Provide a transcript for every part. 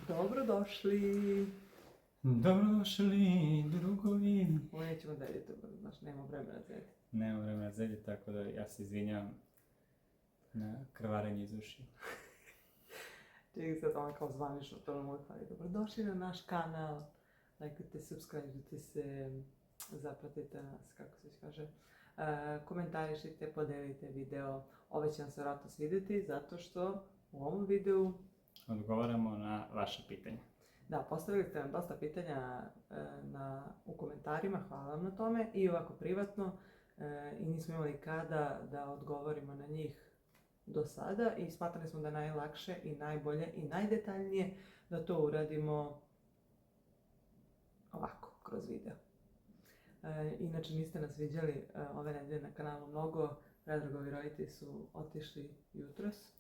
Dobrodošli! Dobrodošli, drugovi! Ovo nećemo dalje, to znaš, nema vremena za jedno. Nema vremena za jedno, tako da ja se izvinjavam na krvarenje iz ušiju. Čekaj sad ono kao zvanično to nam odhvali. Dobrodošli na naš kanal. Lajkujte, subscribe-ujte se, zapratite nas, kako se kaže. Komentarišite, podelite video. Ovo će vam se vjerojatno svidjeti, zato što u ovom videu Odgovaramo na vaše pitanje. da, postavili ste nam dosta pitanja u komentarima, hvala vam na tome, i ovako privatno, i nismo imali kada da odgovorimo na njih do sada i smatrali smo da je najlakše i najbolje i najdetaljnije da to uradimo ovako, kroz video. Inače niste nas viđali ove nedelje na kanalu mnogo, Predragovi roditelji su otišli jutros.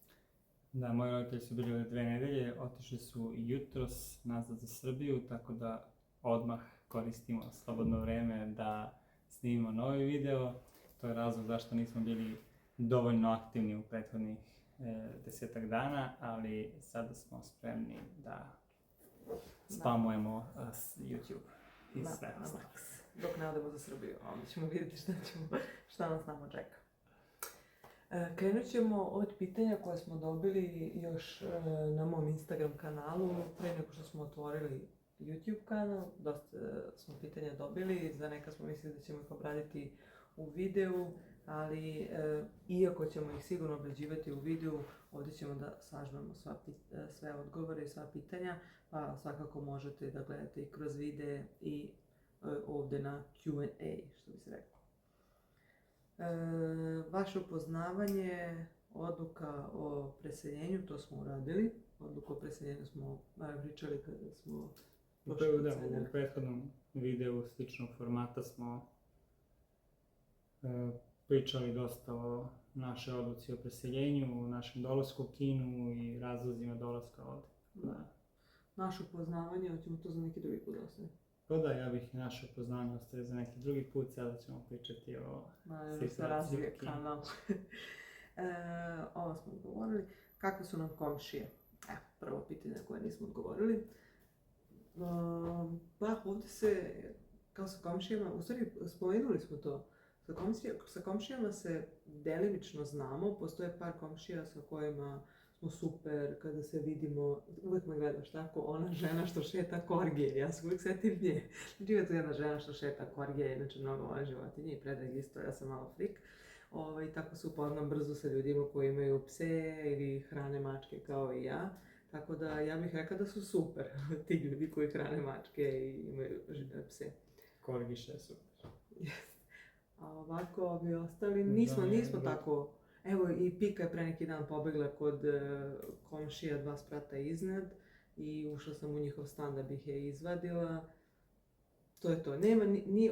Da, moji roditelji su bili ove 2 nedelje, otišli su jutros nazad za Srbiju, tako da odmah koristimo slobodno vreme da snimimo novi video. To je razlog zašto nismo bili dovoljno aktivni u prethodnih 10 dana, ali sada smo spremni da spamujemo YouTube i sve ostalo. Dok ne odemo za Srbiju, onda ćemo vidjeti šta nas tamo čeka. Krenut ćemo od pitanja koje smo dobili još na mom Instagram kanalu, pre nego što smo otvorili YouTube kanal. Dosta smo pitanja dobili, za neka smo mislili da ćemo ih obraditi u videu, ali iako ćemo ih sigurno obrađivati u videu, ovdje ćemo da sažmemo sve odgovore i sva pitanja, pa svakako možete da gledate i kroz videe i ovdje na Q&A, što bi se rekao. Vaše upoznavanje, odluka o preseljenju, to smo uradili. Odluku o preseljenju smo pričali kada smo prošli kod Senera. U prethodnom videu sličnog formata smo pričali dosta o našoj odluci o preseljenju, našem dolasku u Kinu i razlozima dolaska ovdje. Naše upoznavanje, hoćemo to za neki drugi put ostaviti. Pa da, ja bih naše upoznanje ostavio za neki drugi put, sada ćemo pričati o situaciji u Kinu. Ovo smo odgovorili. Kakve su nam komšije? Prvo pitanje na koje nismo odgovorili. Pa ovdje se, kao sa komšijama, u stvari spomenuli smo to, sa komšijama se delimično znamo, postoje par komšija sa kojima smo super, kada se vidimo, uvijek me gledaš tako, ona žena što šeta korgije, ja se uvijek setim nje. Znači je to jedna žena što šeta korgije, inače mnogo vole životinje i Predrag isto, ja sam malo frik. Tako se upoznam brzo sa ljudima koji imaju pse ili hrane mačke kao i ja. Tako da ja bih rekla da su super ti ljudi koji hrane mačke i imaju pse. Korgiše je super. A ovako ovi ostali nismo tako. Evo i Pika je pre neki dan pobegla kod komšija 2 sprata iznad i ušla sam u njihov stan da bih je izvadila. To je to.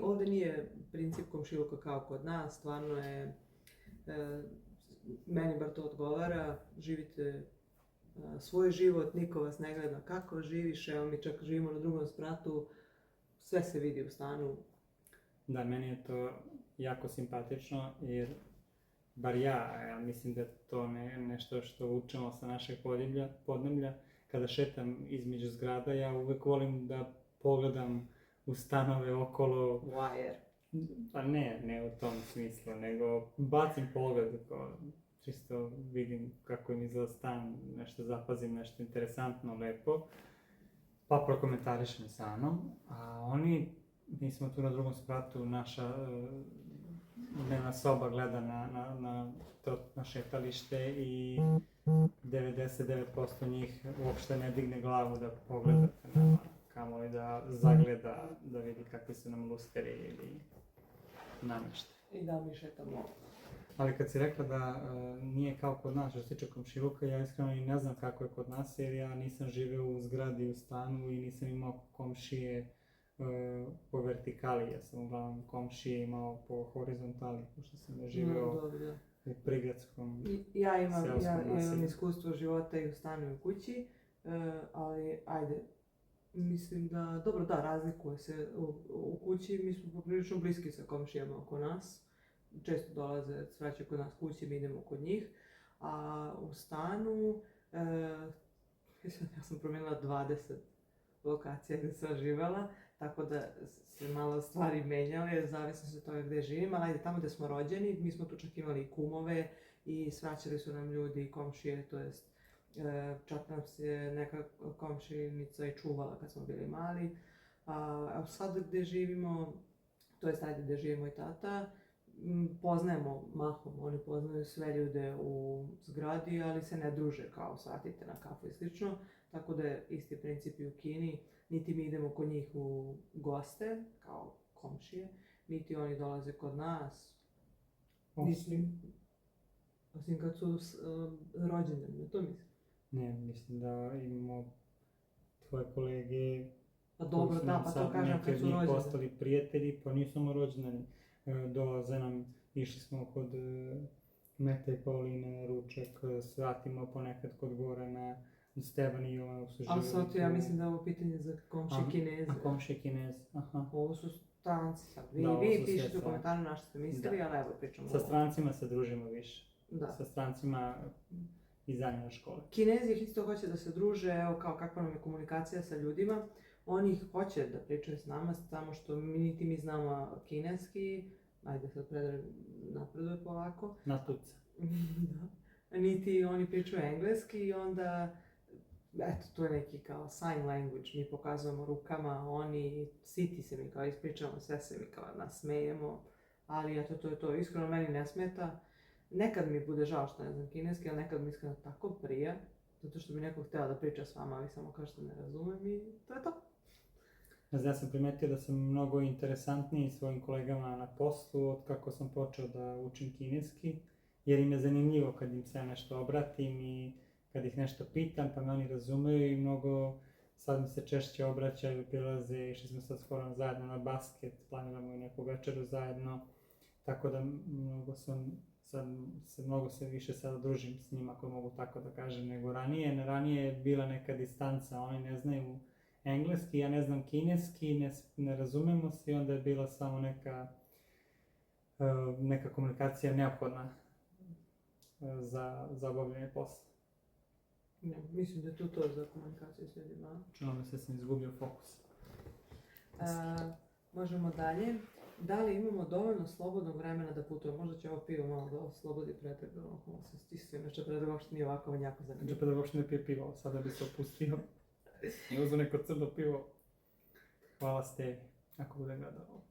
Ovdje nije princip komšiluka kao kod nas, stvarno je, meni bar to odgovara, živite svoj život, niko vas ne gleda kako živiš, evo mi čak živimo na drugom spratu, sve se vidi u stanu. Da, meni je to jako simpatično jer bar ja mislim da je to nešto što učemo sa našeg podneblja. Kada šetam između zgrada, ja uvek volim da pogledam u stanove okolo. Wire. Pa ne u tom smislu, nego bacim pogled, čisto vidim kako im izgleda stan, nešto zapazim, nešto interesantno, lepo, pa prokomentarišem sa mnom, a mi smo tu na drugom spratu, naša dnevna soba gleda na šetalište i 99% njih uopšte ne digne glavu da pogleda nama, kamoli da zagleda, da vidi kakvi su nam lusteri ili namještaj. I da mi šetamo. Ali kad si rekla da nije kao kod nas što se tiče komšiluka, ja iskreno i ne znam kako je kod nas jer ja nisam živeo u zgradi u stanu i nisam imao komšije po vertikali, ja sam uglavnom komšije imao po horizontali, pošto sam živeo u prigradskom Ja imam iskustvo života i u stanu i u kući, ali ajde, mislim da, dobro da, razlikuje se u kući, mi smo poprilično bliski sa komšijama oko nas, često dolaze, svraćaju kod nas kući, mi idemo kod njih, a u stanu Ja sam promijenila 20 lokacija gdje sam živjela, tako da se malo stvari menjale, zavisno se od toga gdje živim, ali ajde, tamo gdje smo rođeni, mi smo tu čak imali i kumove i svraćali su nam ljudi i komšije, to jest čak nam se neka komšinica i čuvala kad smo bili mali. A sad gdje živimo, to jest ajde gdje živimo i tata, poznajemo mahom, oni poznaju sve ljude u zgradi, ali se ne druže kao shvatite na kafu i slično, tako da je isti princip i u Kini, niti mi idemo kod njih u goste, kao komšije, niti oni dolaze kod nas. Osim kad su rođendani, to mislim. Ne, mislim da imamo tvoje kolege Pa dobro, da, pa to kažem kad su rođendani. postali prijatelji, pa nisu mu rođendani. Dolaze nam, išli smo kod Mete i Pauline na ručak, svratimo ponekad kod Gorana, Stevan i Jovana su živjeli. Ali sad ja mislim da je ovo pitanje za komšije Kineze. A komšije Kineze, aha. Ovo su stranci sad. Da, Vi pišete u komentaru na što ste mislili, da. ali evo pričamo Sa strancima se družimo više. Da. Sa strancima iz zadnje škole. Kinezi isto hoće da se druže, evo kao kakva nam je komunikacija sa ljudima. Oni hoće da pričaju s nama, samo što niti mi znamo kineski, ajde sad napreduje polako. Natuca. Da. Niti oni pričaju engleski i onda, eto, to je neki kao sign language, mi pokazujemo rukama, oni siti se mi kao ispričamo, sve se mi kao nasmejemo, ali eto, to je to, iskreno meni ne smeta. Nekad mi bude žao što ne znam kineski, ali nekad mi iskreno tako prija, zato što bi neko htio da priča s vama, ali samo kao što ne razumem i to je to. Ja sam primetio da sam mnogo interesantniji svojim kolegama na poslu od kako sam počeo da učim kineski, jer im je zanimljivo kad im se ja nešto obratim i kad ih nešto pitam, pa me oni razumeju i mnogo sad mi se češće obraćaju, prilaze, išli smo sad skoro zajedno na basket, planiramo i neku večeru zajedno, tako da mnogo se više sada družim s njima, ako mogu tako da kažem, nego ranije. Ranije je bila neka distanca, oni ne znaju engleski, ja ne znam kineski, ne razumemo se i onda je bila samo neka komunikacija neophodna za obavljanje posla. Ne, mislim da je to za komunikaciju s ljudima. Čuno mi se sam izgubio fokus. Možemo dalje. Da li imamo dovoljno slobodnog vremena da putujemo? Možda će ovo pivo malo da oslobodi Predrag, malo se stisuje, nešto Predrag uopšte nije ovako jako zanimljivo. Znači Predrag uopšte ne pije pivo, sada bi se opustio i uzeo neko crno pivo. Hvala Stevi, ako bude gledao ovo.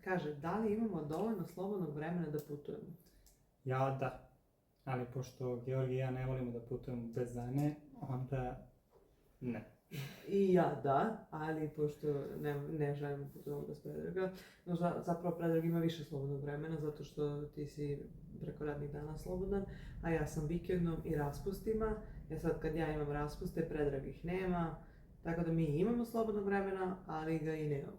Kaže, da li imamo dovoljno slobodnog vremena da putujemo? Ja da, ali pošto Georgi i ja ne volimo da putujemo bez Ane, onda ne. I ja da, ali pošto ne želimo putujemo bez Predraga, no zapravo Predrag ima više slobodnog vremena zato što ti si preko radnih dana slobodan, a ja sam vikendom i raspustima. Sad kad ja imam raspuste, Predrag ih nema, tako da mi imamo slobodnog vremena, ali ga i nemamo.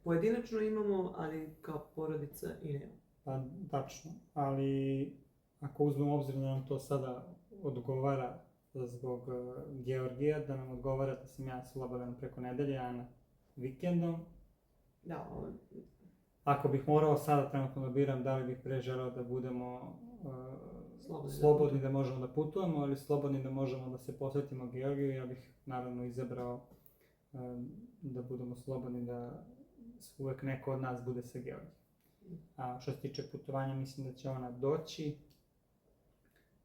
Pojedinačno imamo, ali kao porodica i nemamo. Pa tačno, ali ako uzmemo obzir da nam to sada odgovara zbog Georgija, da nam odgovara da sam ja slobodan preko nedelje, a na vikendom. Da, ako bih morao sada trenutno da biram da li bih pre želeo da budemo slobodni da možemo da putujemo, ali slobodni da možemo da se posvetimo Georgiju, ja bih naravno izabrao da budemo slobodni da uvek neko od nas bude sa Georgijom. A što se tiče putovanja, mislim da će ona doći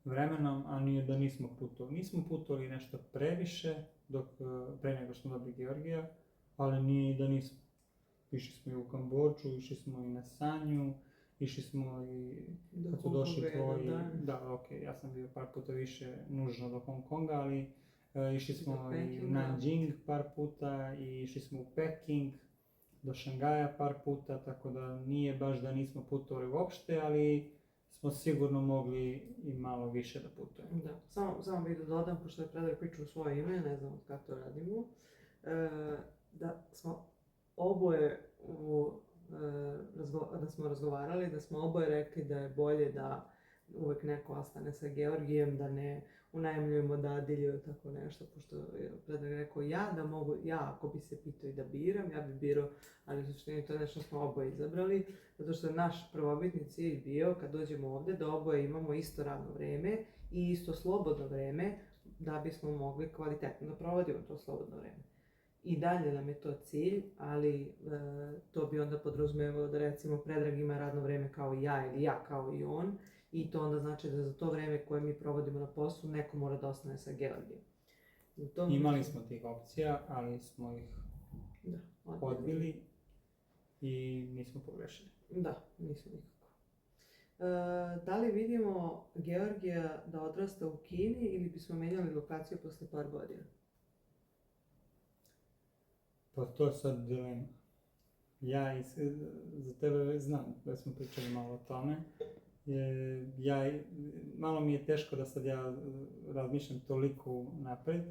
vremenom, a nije da nismo putovali. Nismo putovali nešto previše pre nego što smo dobili Georgija, ali nije da nismo. Išli smo i u Kambodžu, išli smo i na Sanju, išli smo i kad su došli tvoji... Da, okej, ja sam bio par puta više nužno do Hong Konga, ali išli smo i u Nanjing par puta i išli smo u Peking, do Šangaja par puta, tako da nije baš da nismo putovali uopšte, ali smo sigurno mogli i malo više da putujemo. Da, samo bih da dodam, pošto je Predrag pričao svoje ime, ne znam kako to radimo, da smo oboje da smo razgovarali, da smo oboje rekli da je bolje da uvek neko ostane sa Georgijem, da ne unajmljujemo dadilju ili tako nešto, pošto je Predrag rekao ja ako bi se pitao i da biram, ja bi birao, ali u suštini to je nešto smo oboje izabrali, zato što je naš prvobitni cilj bio kad dođemo ovde da oboje imamo isto radno vreme i isto slobodno vreme, da bismo mogli kvalitetno da provodimo to slobodno vreme. I dalje nam je to cilj, ali to bi onda podrazumevalo da recimo Predrag ima radno vreme kao i ja ili ja kao i on, i to onda znači da za to vreme koje mi provodimo na poslu neko mora da ostane sa Georgijom. Imali smo tih opcija, ali smo ih odbili i nismo pogrešili. Da, nismo nikako. Da li vidimo Georgija da odrasta u Kini ili bismo menjali lokaciju posle par godina? Pa to je sad dilema. Ja za tebe znam da smo pričali malo o tome. Malo mi je teško da sad ja razmišljam toliko napred,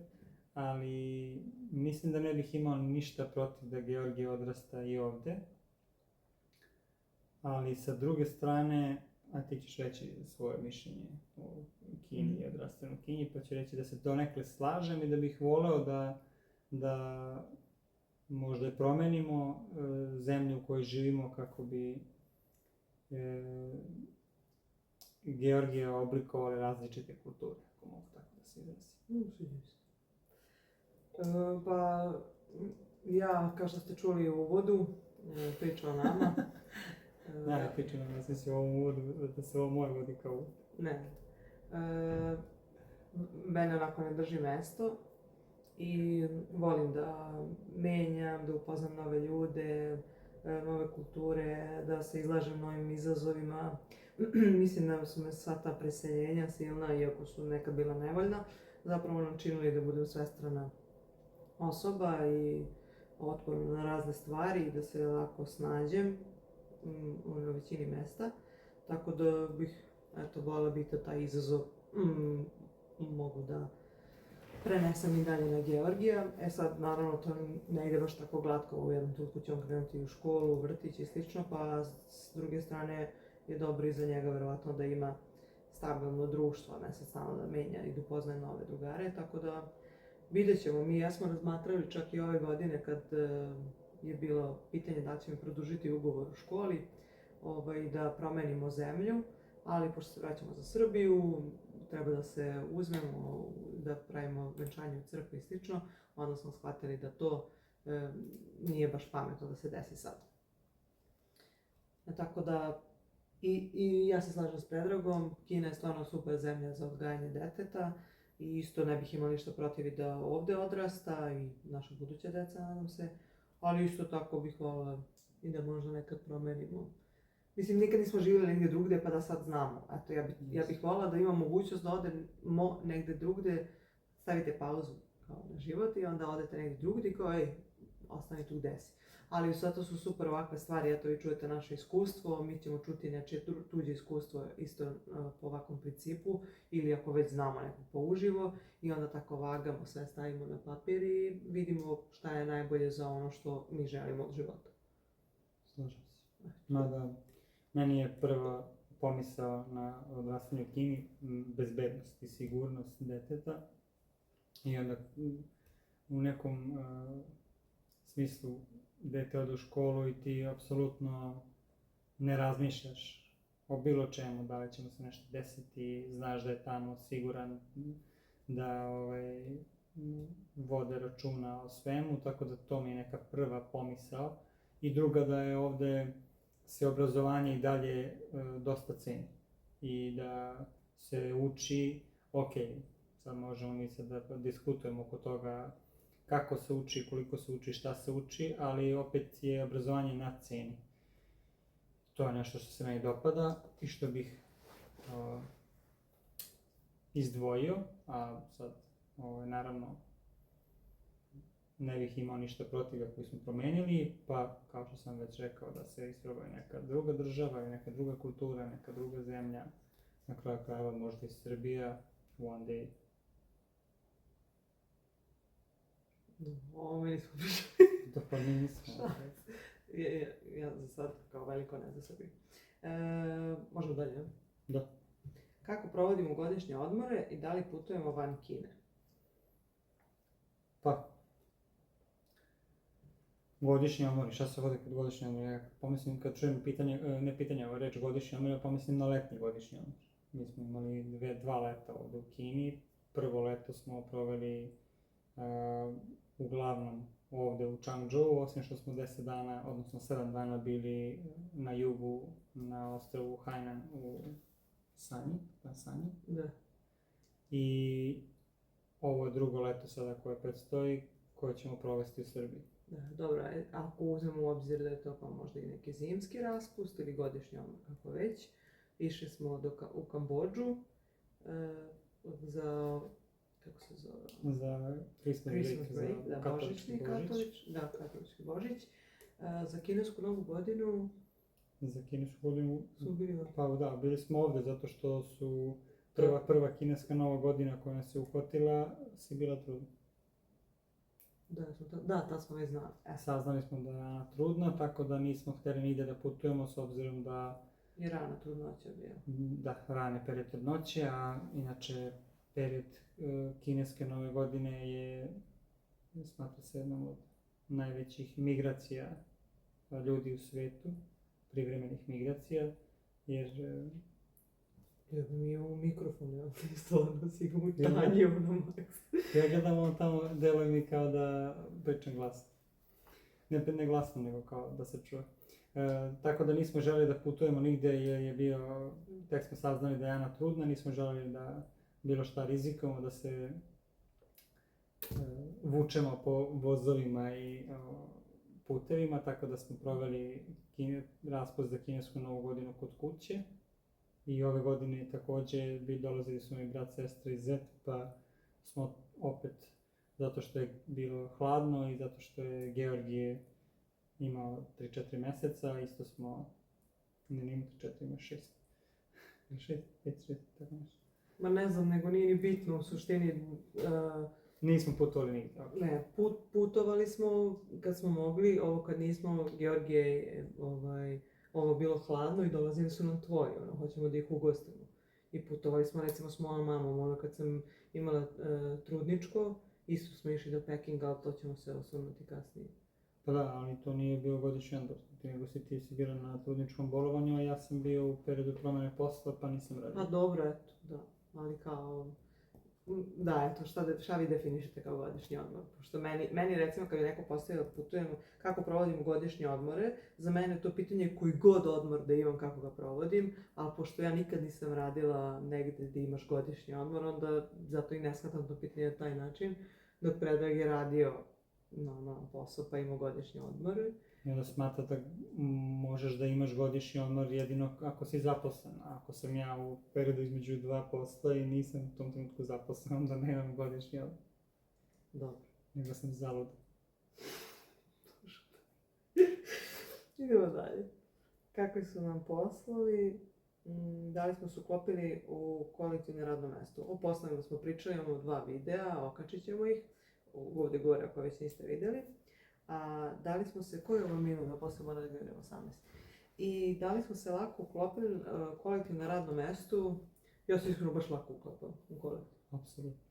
ali mislim da ne bih imao ništa protiv da Georgija odrasta i ovde. Ali sa druge strane, a ti ćeš reći svoje mišljenje o Kini i odrastanju u Kini, pa ću reći da se donekle slažem i da bih voleo da možda promenimo zemlju u kojoj živimo kako bi Georgija oblikovala različite kulture, ako mogu tako da se izrazim. Pa ja, kao što ste čuli u uvodu, priča o nama. Ne, priča nam, ja sam se u ovom uvodu, da se ovo moje vodi kao uvod. Ne. Mene onako ne drži mesto i volim da menjam, da upoznam nove ljude, nove kulture, da se izlažem novim izazovima. Mislim da su me sva ta preseljenja silna, iako su nekad bila nevoljna, zapravo načinili da budem svestrana osoba i otporna na razne stvari i da se lako snađem u većini mesta. Tako da bih, voljela bih da taj izazov mogu da prenesem i dalje na Georgija. Sad, naravno, to ne ide baš tako glatko, u jednom trenutku će on krenuti u školu, u vrtić i slično, pa s druge strane je dobro i za njega verovatno da ima stabilno društvo, a ne se stalno da menja i da upoznaje nove drugare, tako da vidjet ćemo. Mi jesmo razmatrali čak i ove godine kad je bilo pitanje da će mi produžiti ugovor u školi, da promenimo zemlju, ali pošto se vraćamo za Srbiju, treba da se uzmemo, da pravimo venčanje u crkvi i slično, onda smo shvatili da to nije baš pametno da se desi sad. Tako da, i ja se slažem s Predragom, Kina je stvarno super zemlja za odgajanje deteta i isto ne bih imala ništa protiv da ovde odrasta i naša buduća deca, nadam se, ali isto tako bih voljela i da možda nekad promenimo. Mislim, nikad nismo živjeli negdje drugdje pa da sad znamo. Eto, ja bih voljela da imam mogućnost da odemo negdje drugdje, stavite pauzu kao na život i onda odete negdje drugdje i kao, ostani tu gde si. Ali sve to su super ovakve stvari, eto vi čujete naše iskustvo, mi ćemo čuti nečije tuđe iskustvo isto po ovakvom principu, ili ako već znamo nekog po uživo i onda tako vagamo, sve stavimo na papir i vidimo šta je najbolje za ono što mi želimo od života. Slažem se. Mada, meni je prva pomisao na odrastanju u Kini bezbednost i sigurnost deteta i onda u nekom smislu dete ode u školu i ti apsolutno ne razmišljaš o bilo čemu, da li će mu se nešto desiti, znaš da je tamo siguran, da vode računa o svemu, tako da to mi je neka prva pomisao. I druga da je ovde se obrazovanje i dalje dosta ceni i da se uči, sad možemo mi sad da diskutujemo oko toga kako se uči, koliko se uči, šta se uči, ali opet je obrazovanje na ceni. To je nešto što se meni dopada i što bih izdvojio, a sad naravno ne bih imao ništa protiv ako smo promenili, pa kao što sam već rekao da se isprobaju neka druga država i neka druga kultura, neka druga zemlja, na kraju krajeva možda i Srbija, one day. Ovo mi nismo pričali. Da pa mi nismo. Ja za sad kao veliko ne za Srbiju. Možemo dalje, ne? Da. Kako provodimo godišnje odmore i da li putujemo van Kine? Pa, godišnji odmori, šta se vodi kod godišnji odmori? Ja pomislim kad čujem reč godišnji odmor, ja pomislim na letnji godišnji odmor. Mi smo imali 2 leta ovdje u Kini, prvo leto smo proveli uglavnom ovdje u Changzhou, osim što smo 10 dana, odnosno 7 dana bili na jugu, na ostrvu Hainan u Sanji. Da. I ovo je drugo leto sada koje predstoji, koje ćemo provesti u Srbiji. Da, dobro, ako uzmemo u obzir da je to pa možda i neki zimski raspust ili godišnji odmor, kako već, išli smo u Kambodžu za, kako se zove? Za Christmas break, da, katolički Božić. Katolički Božić. Za kinesku novu godinu Za kinesku godinu, su bili pa da, bili smo ovdje zato što su prva kineska nova godina koja nas je uhvatila si bila trudna. tad smo već znali. Saznali smo da je Ana trudna, tako da nismo htjeli nigdje da putujemo s obzirom da Je rana trudnoća bila. da, rane period trudnoće, a inače period kineske nove godine je, smatra se jednom od najvećih migracija ljudi u svijetu, privremenih migracija, jer Mi imamo mikrofon, ja stvarno si ga utanjio na maks. ja gledam tamo, deluje mi kao da pričam glasno. Ne glasno, nego kao da se čuje. Tako da nismo želeli da putujemo nigdje jer je bio, tek smo saznali da je Ana trudna, nismo želeli da bilo šta rizikamo, da se vučemo po vozovima i putevima, tako da smo proveli raspust za kinesku novu godinu kod kuće. I ove godine također dolazili su mi brat, sestra i zet, pa smo opet, zato što je bilo hladno i zato što je Georgije imao 3-4 mjeseca, isto smo, ne ima 3-4, ima 6. 6, 5, tako nešto. Ma ne znam, nego nije ni bitno u suštini. Nismo putovali nigdje. Ne, putovali smo kad smo mogli, ovo kad nismo, Georgije, ovo bilo hladno i dolazili su nam tvoji, hoćemo da ih ugostimo. I putovali smo recimo s mojom mamom, kad sam imala trudničko, isto smo išli do Pekinga, ali to ćemo se osvrnuti kasnije. Pa da, ali to nije bio godišnji odmor, nego ti si bila na trudničkom bolovanju, a ja sam bio u periodu promjene posla, pa nisam radio. Pa dobro, eto, da, ali kao... Da, eto, šta vi definišete kao godišnji odmor? Pošto meni recimo kad je neko postavio da putujemo kako provodim godišnje odmore, za mene je to pitanje koji god odmor da imam kako ga provodim, ali pošto ja nikad nisam radila negdje da imaš godišnji odmor, onda zato i ne shvatam to pitanje na taj način, dok Predrag je radio posao pa imao godišnje odmore. I onda smatra da možeš da imaš godišnji odmor jedino ako si zaposlen. A ako sam ja u periodu između 2 posla i nisam u tom trenutku zaposlen, onda nemam godišnji odmor. Dobro. Nego sam zalud. Idemo dalje. Kakvi su nam poslovi? Da li smo se uklopili u kolektivno radno mjesto? O poslovima smo pričali, imamo 2 videa, okačit ćemo ih. Ovdje gore ako već niste vidjeli. A da li smo se, koji je ovo minut, da poslije mora da gledamo 18. I da li smo se lako uklopili kolektivno na radnom mjestu? Ja se iskreno baš lako uklopila u kolektiv. Apsolutno.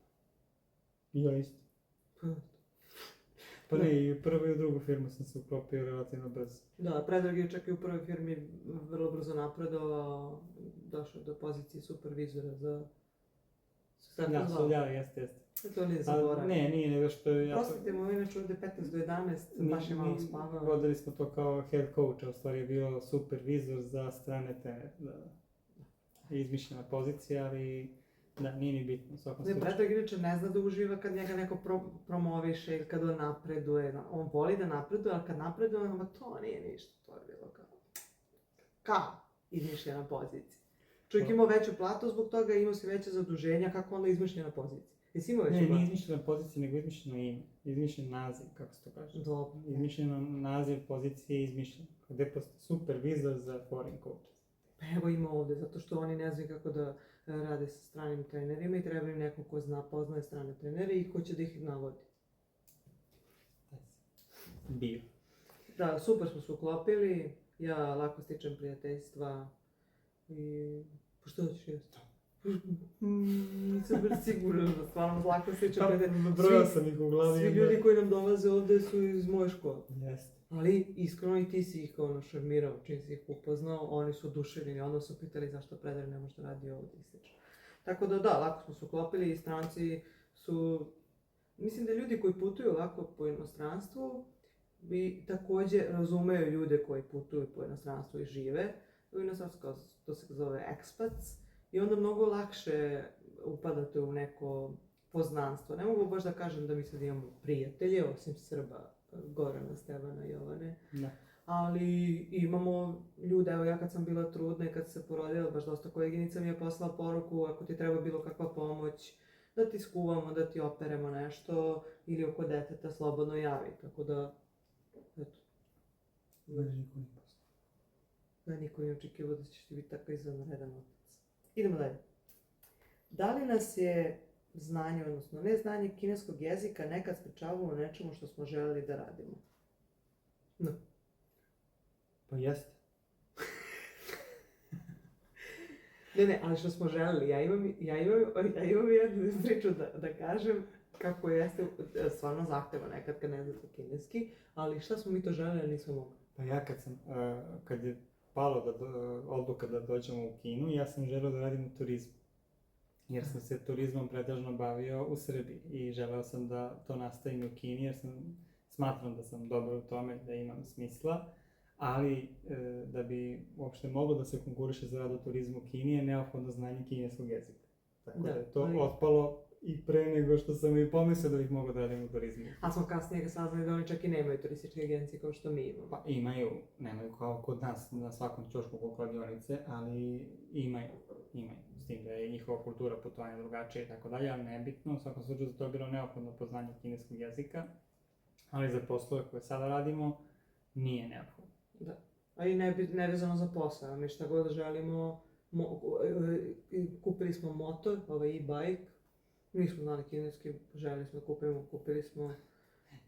I ja isto. Pa ne, i u prvu i u drugu firmu sam se uklopio relativno brzo. Da, Predrag je čak i u prvoj firmi vrlo brzo napredovao, došao do pozicije supervizora za... Ja, jeste. To nije zaboravio. Ne, nije nego što je... Prostite mu, inače ovdje 15 do 11, baš je malo spavao. Vodili smo to kao head coach, a u stvari je bio supervizor za strane trenere. Izmišljena pozicija, ali da, nije ni bitno u svakom slučaju. Predrag inače ne zna da uživa kad njega neko promoviše ili kad on napreduje. On voli da napreduje, ali kad napreduje, onda to nije ništa, to je bilo kao izmišljena pozicija. Čovjek imao veću platu zbog toga, imao si veće zaduženja, kako onda izmišljena pozicija? Jesi imao veću platu? Ne, nije izmišljena pozicija, nego izmišljeno ime. Izmišljen naziv, kako se to kaže. Dobro. Izmišljeno naziv pozicije je izmišljen. Gdje postoji supervizor za foreign coaches. Pa evo ima ovdje, zato što oni ne znaju kako da rade sa stranim trenerima i treba im neko ko poznaje strane trenere i ko će da ih navodi. Bio. Da, super smo se uklopili, ja lako stičem prijateljstva i... Pa što hoćeš jesti? Nisam baš sigurna da stvarno lako stičem prijateljstva. Brojao sam ih u glavi. Svi ljudi koji nam dolaze ovdje su iz moje škole. Jeste. Ali iskreno i ti si ih šarmirao čim si ih upoznao, oni su oduševljeni, onda su pitali zašto Predrag ne može da radi ovdje i slično. Tako da, lako smo se uklopili i stranci su... Mislim da ljudi koji putuju lako po inostranstvu i također razumeju ljude koji putuju po inostranstvu i žive u inostranstvu, to se zove expats, i onda mnogo lakše upadate u neko poznanstvo. Ne mogu baš da kažem da mi sad imamo prijatelje, osim Srba, Gorana, Stevana, Jovane. Da. Ali imamo ljude, evo ja kad sam bila trudna i kad se porodila, baš dosta koleginica mi je poslala poruku ako ti treba bilo kakva pomoć, da ti skuvamo, da ti operemo nešto ili oko deteta slobodno javi, tako da, eto. Da, niko nije očekivao da ćeš ti biti tako izvanredan otac. Idemo dalje. Da li nas je znanje, odnosno neznanje kineskog jezika nekad sprečavalo nečemu što smo želeli da radimo? No. Pa jeste. Ne, ali što smo želeli, ja imam jednu priču da kažem kako jeste, stvarno zahteva nekad kad ne znate kineski, ali šta smo mi to želeli, a nismo mogli. Pa ja kad je palo odluka da dođemo u Kinu, ja sam želeo da radim u turizmu. Jer sam se turizmom pretežno bavio u Srbiji i želeo sam da to nastavim u Kini jer smatram da sam dobar u tome, da imam smisla, ali da bi uopšte moglo da se konkuriše za rad u turizmu u Kini je neophodno znanje kineskog jezika. Tako da je to otpalo i pre nego što sam i pomislio da bih mogao da radim u turizmu. A smo kasnije saznali da oni čak i nemaju turističke agencije kao što mi imamo. Pa nemaju kao kod nas na svakom ćošku oko kladionice, ali imaju. S tim da je njihova kultura putovanja drugačija i tako dalje, ali nebitno, u svakom slučaju za to je bilo neophodno poznanje kineskog jezika, ali za poslove koje sada radimo nije neophodno. Da, a i nevezano za posao, mi šta god želimo, kupili smo motor, ovaj e-bike, nismo znali kineski, želeli smo da kupili smo...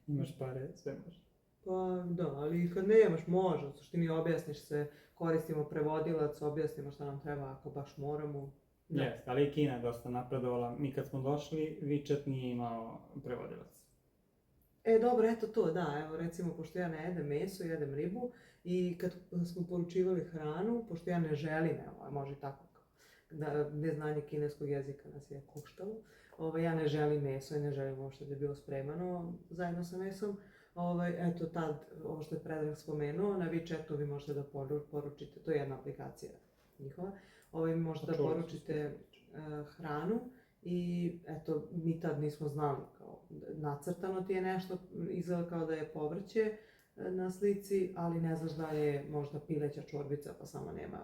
Imaš pare, sve može. Pa da, ali kad nemaš, može, u suštini objasniš se, koristimo prevodilac, objasnimo šta nam treba ako baš moramo. Jeste, ali i Kina je dosta napredovala. Mi kad smo došli, WeChat nije imao prevodilac. Dobro, eto to, da, evo recimo, pošto ja ne jedem meso, jedem ribu i kad smo poručivali hranu, pošto ja ne želim, evo, može tako, da neznanje kineskog jezika nas je koštalo, ja ne želim meso i ne želim uopšte da je bilo spremano zajedno sa mesom. Eto tad, ovo što je Predrag spomenuo, na WeChatu vi možete da poručite, to je jedna aplikacija njihova, vi možete da poručite hranu i eto, mi tad nismo znali, kao nacrtano ti je nešto, izgleda kao da je povrće na slici, ali ne znaš da je možda pileća čorbica pa samo nema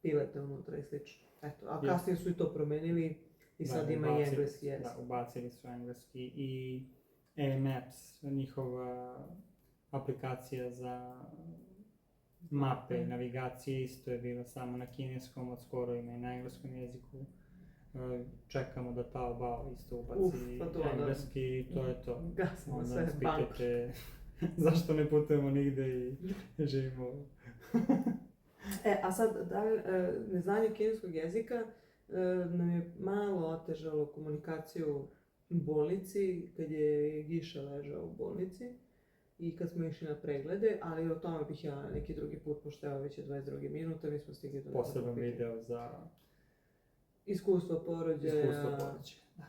pilete unutra i slično. Eto, a kasnije su i to promenili i sad ima i engleski jezik. Da, ubacili su engleski i Maps, njihova aplikacija za mape i navigacije isto je bila samo na kineskom, od skoro ima i na engleskom jeziku. Čekamo da Taobao isto ubaci engleski i to je to. Gasimo sve banku. Pitate zašto ne putujemo nigde i živimo. A sad, neznanje kineskog jezika nam je malo otežalo komunikaciju u bolnici, kad je Giša ležao u bolnici i kad smo išli na preglede, ali o tome bih ja neki drugi put, pošto evo već je 22 minuta, mi smo stigli do... Poseban video za... Iskustvo porođaja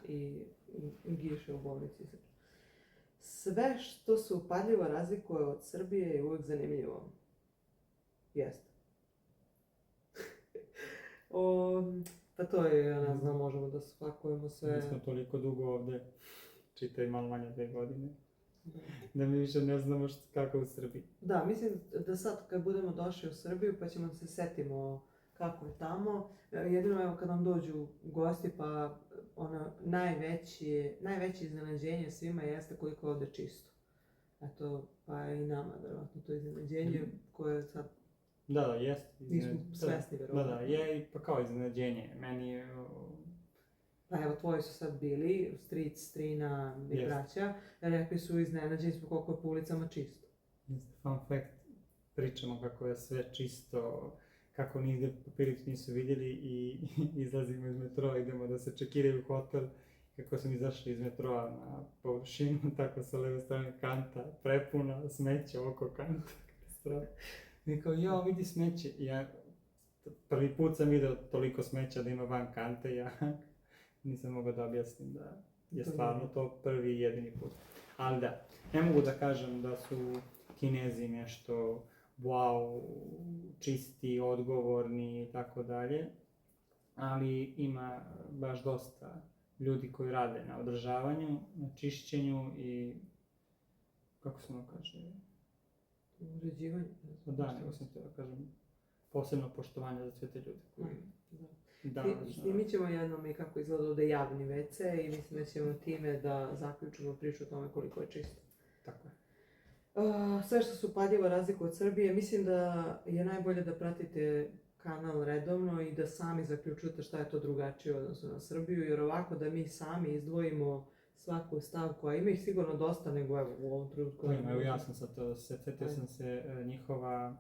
i Giše u bolnici. Sve što se upadljivo razlikuje od Srbije je uvijek zanimljivo. Jeste. Pa to je, ja ne znam, možemo da spakujemo sve... Mi smo toliko dugo ovde, čitaj malo manje 2 godine, da mi više ne znamo kako u Srbiji. Da, mislim da sad kad budemo došli u Srbiju pa ćemo se setimo kako je tamo. Jedino evo kad nam dođu gosti pa najveće iznenađenje svima jeste koliko je ovde čisto. Eto, pa i nama verovatno to iznenađenje koje sad... Da, jeste. Nismo svesni, verovatno. Da, je pa kao iznenađenje. Meni je... Pa evo, tvoji su sad bili, stric, strina i braća, rekli su iznenađeni smo koliko je po ulicama čisto. Fun fact, pričamo kako je sve čisto, kako nigde papirić nisu vidjeli i izlazimo iz metroa, idemo da se čekiraju u hotel. Kako sam izašli iz metroa na površinu, tako sa leve strane kanta prepuna smeća oko kanta. I kao, vidi smeće. Ja Prvi put sam vidio toliko smeća da ima van kante, ja nisam mogao da objasnim da je stvarno to prvi i jedini put. Ali da, ne mogu da kažem da su Kinezi nešto wow, čisti, odgovorni i tako dalje, ali ima baš dosta ljudi koji rade na održavanju, na čišćenju i, kako se ono kaže? Uređivanje. Da, nego sam htio da kažem, posebno poštovanje za sve te ljude koji... Snimit ćemo jednom i kako izgleda ovdje javni WC i mislim da ćemo time da zaključimo priču o tome koliko je čisto. Tako je. Sve što se upadljivo razlikuje od Srbije, mislim da je najbolje da pratite kanal redovno i da sami zaključujete šta je to drugačije odnosno na Srbiju, jer ovako da mi sami izdvojimo svaku stavku, a ima ih sigurno dosta, nego evo u ovom trenutku. Evo ja sam sad to, setio sam se njihova,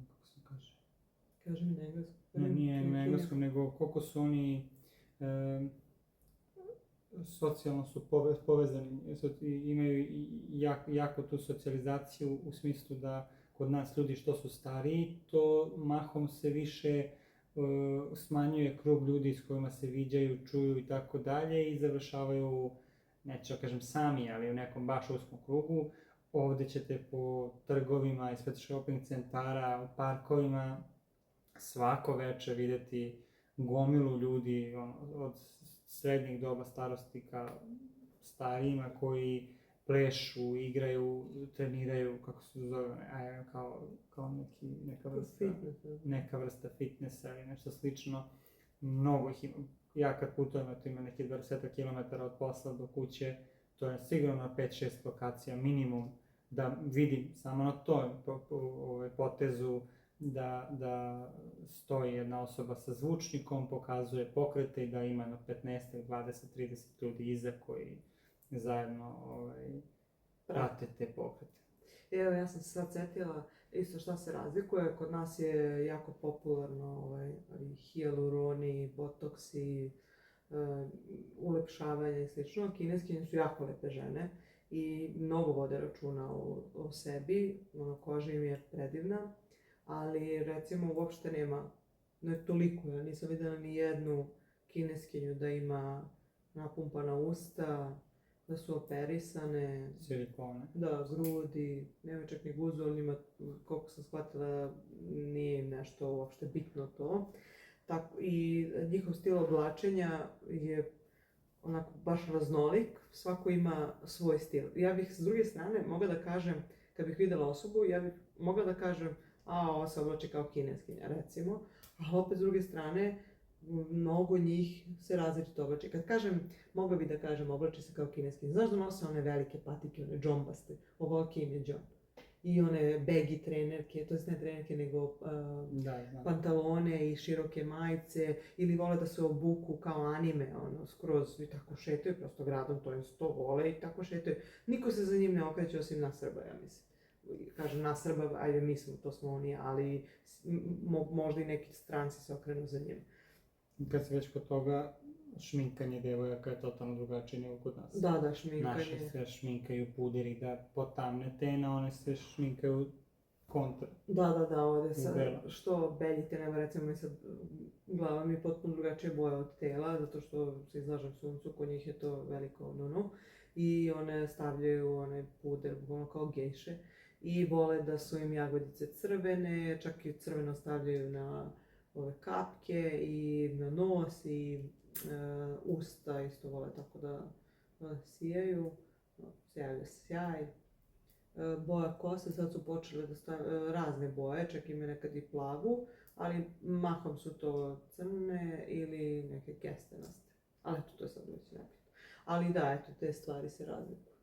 kako se kaže? Kaži mi na engleskom. Ne, nije na engleskom, nego koliko su oni socijalno su povezani, imaju jako tu socijalizaciju u smislu da kod nas ljudi što su stariji, to mahom se više smanjuje krug ljudi s kojima se viđaju, čuju i tako dalje i završavaju, neću da kažem sami, ali u nekom baš uskom krugu. Ovdje ćete po trgovima, ispred shopping centara, u parkovima svako večer vidjeti gomilu ljudi od srednjih doba starosti ka starijima koji plešu, igraju, treniraju, kako se zove, kao neka vrsta fitnessa ili nešto slično. Mnogo ih ima. Ja kad putujem, to ima neki 20 km od posla do kuće, to je sigurno na 5-6 lokacija minimum, da vidim samo na toj potezu da stoji jedna osoba sa zvučnikom, pokazuje pokrete i da ima na 15, 20, 30 ljudi iza koji zajedno prate te pokrete. Evo, ja sam se sad sjetila isto šta se razlikuje. Kod nas je jako popularno hijaluroni, botoksi, ulepšavanje i slično. Kineskinje su jako lepe žene i mnogo vode računa o sebi, koža im je predivna, ali recimo uopšte nema, ne toliko, ja nisam vidjela ni jednu kineskinju da ima napumpana usta, da su operisane. Silikone. Da, grudi, nema čak ni guzu, ali njima, koliko sam shvatila, nije im nešto uopšte bitno to. Tako, i njihov stil oblačenja je onako baš raznolik, svako ima svoj stil. Ja bih s druge strane mogla da kažem, kad bih vidjela osobu, ja bih mogla da kažem, ova se oblači kao kineskinja, recimo, a opet s druge strane, mnogo njih se različito oblači. Kad kažem, mogla bih da kažem oblači se kao kineskinja, znaš da nose one velike patike, one džombaste, ovoliki im je džom. I one baggy trenerke, to jest ne trenerke, nego pantalone i široke majice, ili vole da se obuku kao anime, skroz i tako šetaju, prosto gradom to vole i tako šetaju. Niko se za njim ne okreće osim nas Srba, ja mislim. Kažem nas Srba, ajde mi smo, to smo oni, ali možda i neki stranci se okrenu za njim. Kad se već kod toga, šminkanje devojaka je totalno drugačije nego kod nas. Da, šminkanje. Naše se šminkaju puderi da potamne tena, one se šminkaju kontra. Da, ovdje što beljite, nema recimo mi sad glava mi je potpuno drugačije boja od tela, zato što se izlažem suncu, kod njih je to veliko no. I one stavljaju onaj puder, bukvalno kao gejše, i vole da su im jagodice crvene, čak i crveno stavljaju na ove kapke i na nos i usta isto vole tako da sijaju, sjajaju sjaj. Boja kose, sad su počele da stavljaju razne boje, čak ima nekad i plavu, ali mahom su to crne ili neke kestenaste. Ali eto, to je sad već nebitno. Ali da, eto, te stvari se razlikuju.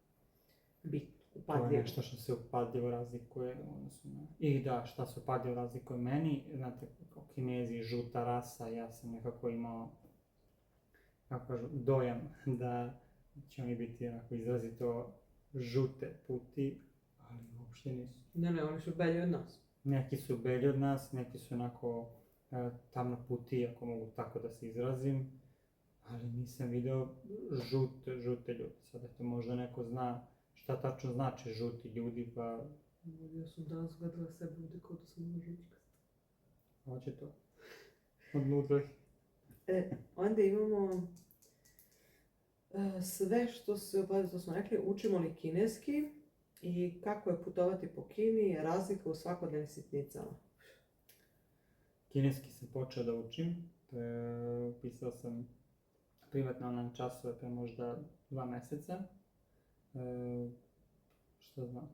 Bitno. Upadljivo. To je nešto što se upadljivo razlikuje odnosno na... I da, šta se upadljivo razlikuje meni, znate, kao Kinezi, žuta rasa, ja sam nekako imao, kako kažu, dojam da će oni biti onako izrazito žute puti, ali uopšte nisu. Ne, oni su belji od nas. Neki su belji od nas, neki su onako tamno puti, ako mogu tako da se izrazim, ali nisam video žute ljude. Sad eto, možda neko zna šta tačno znači žuti ljudi, pa Ja sam danas gledala sebe ovdje kao da sam žučkasta. Hoće to. Odnutra. Onda imamo sve što se, pa to smo rekli, učimo li kineski i kako je putovati po Kini, razlika u svakodnevnim sitnicama. Kineski sam počeo da učim. Pisao sam privatne online časove pre možda 2 meseca. Što znam?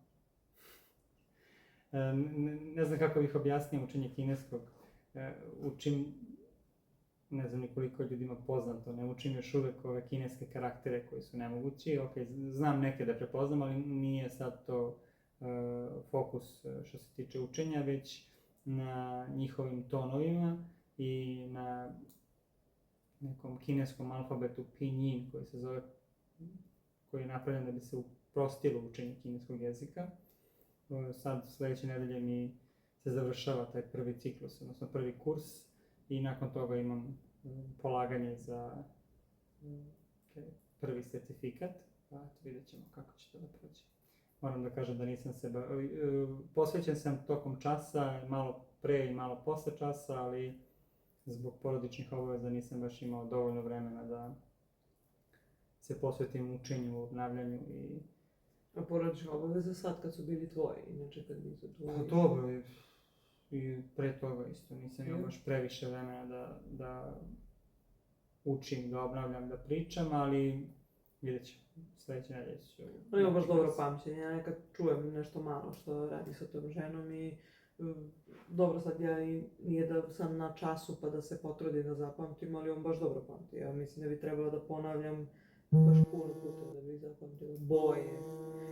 Ne znam kako bih objasnio učenje kineskog. Učim, ne znam ni koliko je ljudima poznato, ne učim još uvek ove kineske karaktere koji su nemogući. Ok, znam neke da prepoznam, ali nije sad to fokus što se tiče učenja, već na njihovim tonovima i na nekom kineskom alfabetu pinyin koji se zove, koji je napravljen da bi se uprostilo učenje kineskog jezika. Sad sledeće nedelje mi se završava taj prvi ciklus, odnosno prvi kurs i nakon toga imam polaganje za prvi certifikat, pa vidjet ćemo kako će to da prođe. Moram da kažem da nisam se... Posvećen sam tokom časa, malo pre i malo posle časa, ali zbog porodičnih obaveza nisam baš imao dovoljno vremena da se posvetim učenju, obnavljanju i... A porodične obaveze sad kad su bili tvoji, inače kad nisu tvoji? Pa dobro, i pre toga isto, nisam imao baš previše vremena da učim, da obnavljam, da pričam, ali vidjet ću, sledeće nedelje ću... On ima baš dobro pamćenje, ja nekad čujem nešto malo što radi sa tom ženom i dobro sad ja nije da sam na času pa da se potrudim da zapamtim, ali on baš dobro pamti. Ja mislim da bi trebalo da ponavljam baš puno puta da bi zapamtila boje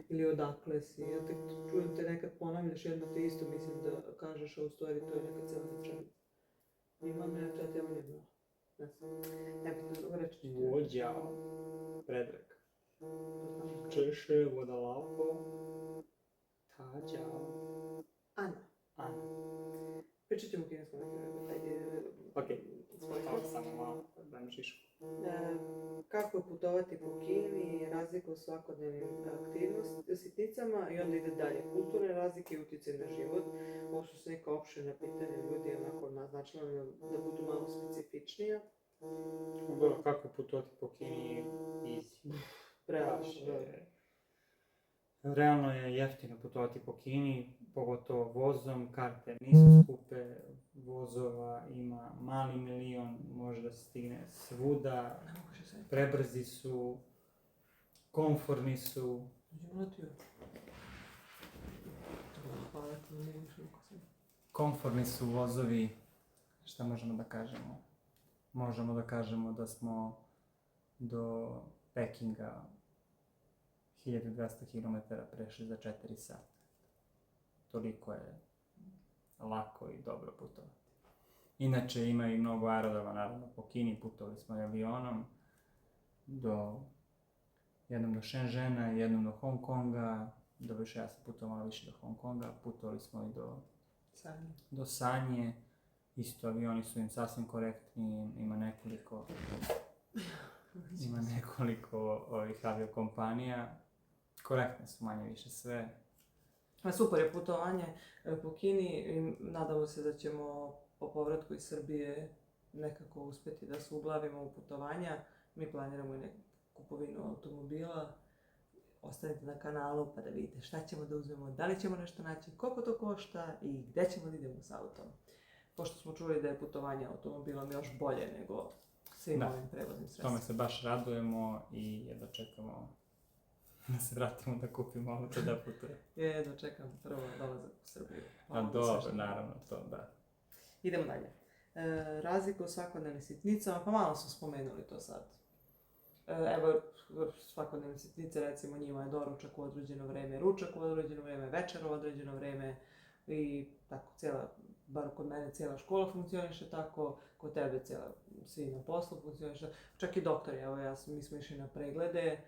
ili odakle si. Ja tek čujem te nekad ponavljaš jedno te isto, mislim da kažeš, a u stvari to je neka cijela rečenica. Imam nešto, ja te ovo nije znala. Ne znam. Nebitno, reći ću ti. Vođao, Predrag. Češe, vodalapo, tađao. Ana. Pričat ćemo kineskom nekaj. Okej, samo malo, dajem šišku. Kako putovati po Kini, razlika u svakodnevnim sitnicama i onda ide dalje. Kulturne razlike i utjecaj na život. Ovo su neka opširna pitanja, ljudi onako naznačila da budu malo specifičnija. Dobro, kako putovati po Kini, easy. Realno je jeftino putovati po Kini, pogotovo vozom, karte nisu skupe, vozova ima mali milion, može da se stigne svuda, prebrzi su, komforni su. Komforni su vozovi, šta možemo da kažemo? Možemo da kažemo da smo do Pekinga 1200 km prešli za 4 sata. Toliko je lako i dobro putovati. Inače ima i mnogo aerodroma, naravno po Kini, putovali smo i avionom jednom do Shenzhena, jednom do Hong Konga, dobiše ja sam putovao više do Hong Konga, putovali smo i do Sanje, isto avioni su im sasvim korektni, ima nekoliko ovih aviokompanija, korektne su manje više sve. Super je putovanje po Kini i nadamo se da ćemo po povratku iz Srbije nekako uspjeti da se uglavimo u putovanja. Mi planiramo i neku kupovinu automobila. Ostanite na kanalu pa da vidite šta ćemo da uzmemo, da li ćemo nešto naći, koliko to košta i gdje ćemo da idemo s autom. Pošto smo čuli da je putovanje automobilom još bolje nego svim ovim prevoznim sredstvima. Tome se baš radujemo i jedno čekamo da se vratimo da kupimo auto da putuje. Jedno čekam prvo dolazak u Srbiju. A dobro, naravno, to da. Idemo dalje. Razlika u svakodnevnim sitnicama, pa malo smo spomenuli to sad. Evo, svakodnevne sitnice, recimo njima je doručak u određeno vreme, ručak u određeno vreme, večer u određeno vreme i tako bar kod mene cijela škola funkcioniše tako, kod tebe svi na poslu funkcioniše, čak i doktori, evo mi smo išli na preglede,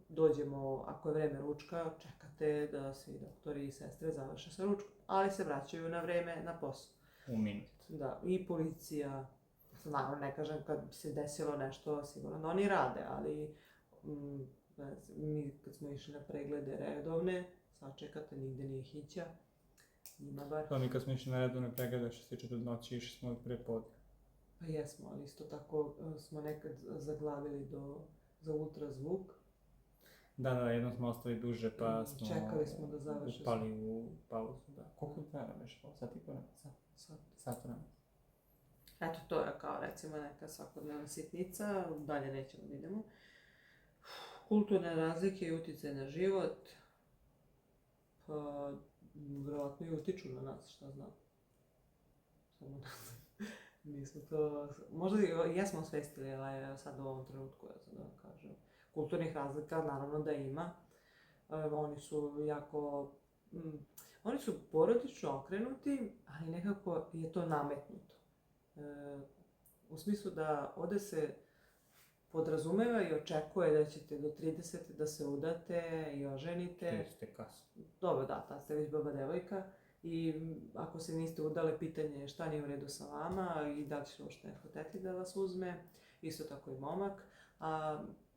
dođemo, ako je vreme ručka, čekate da svi doktori i sestre završe sa ručkom, ali se vraćaju na vreme na posao. U minut. Da, i policija, naravno ne kažem kad bi se desilo nešto, sigurno da oni rade, ali mi kad smo išli na preglede redovne, sačekate, nigde nije hića, njima bar. To mi kad smo išli na redovne preglede što se tiče trudnoće, išli smo pre podne. Pa jesmo, ali isto tako smo nekad zaglavili za ultrazvuk. Da, jednom smo ostali duže pa smo Čekali smo da završi. upali u pauzu, da. Koliko trajala već? Sat i po vremena? Sat vremena. Eto, to je kao recimo neka svakodnevna sitnica, dalje nećemo da idemo. Kulturne razlike i utjecaj na život, pa vjerojatno i utiču na nas, šta znam. Samo nismo to, možda i jesmo osvestili, ali sad u ovom trenutku, ja sad da vam kažem. Kulturnih razlika naravno da ima. Oni su jako, oni su porodično okrenuti, ali nekako je to nametnuto. U smislu da ovde se podrazumeva i očekuje da ćete do 30 da se udate i oženite. 30 je kasno. Dobro, da, tad ste već baba devojka. I ako se niste udale, pitanje je šta nije u redu sa vama i da li će uopšte neko teti da vas uzme. Isto tako i momak.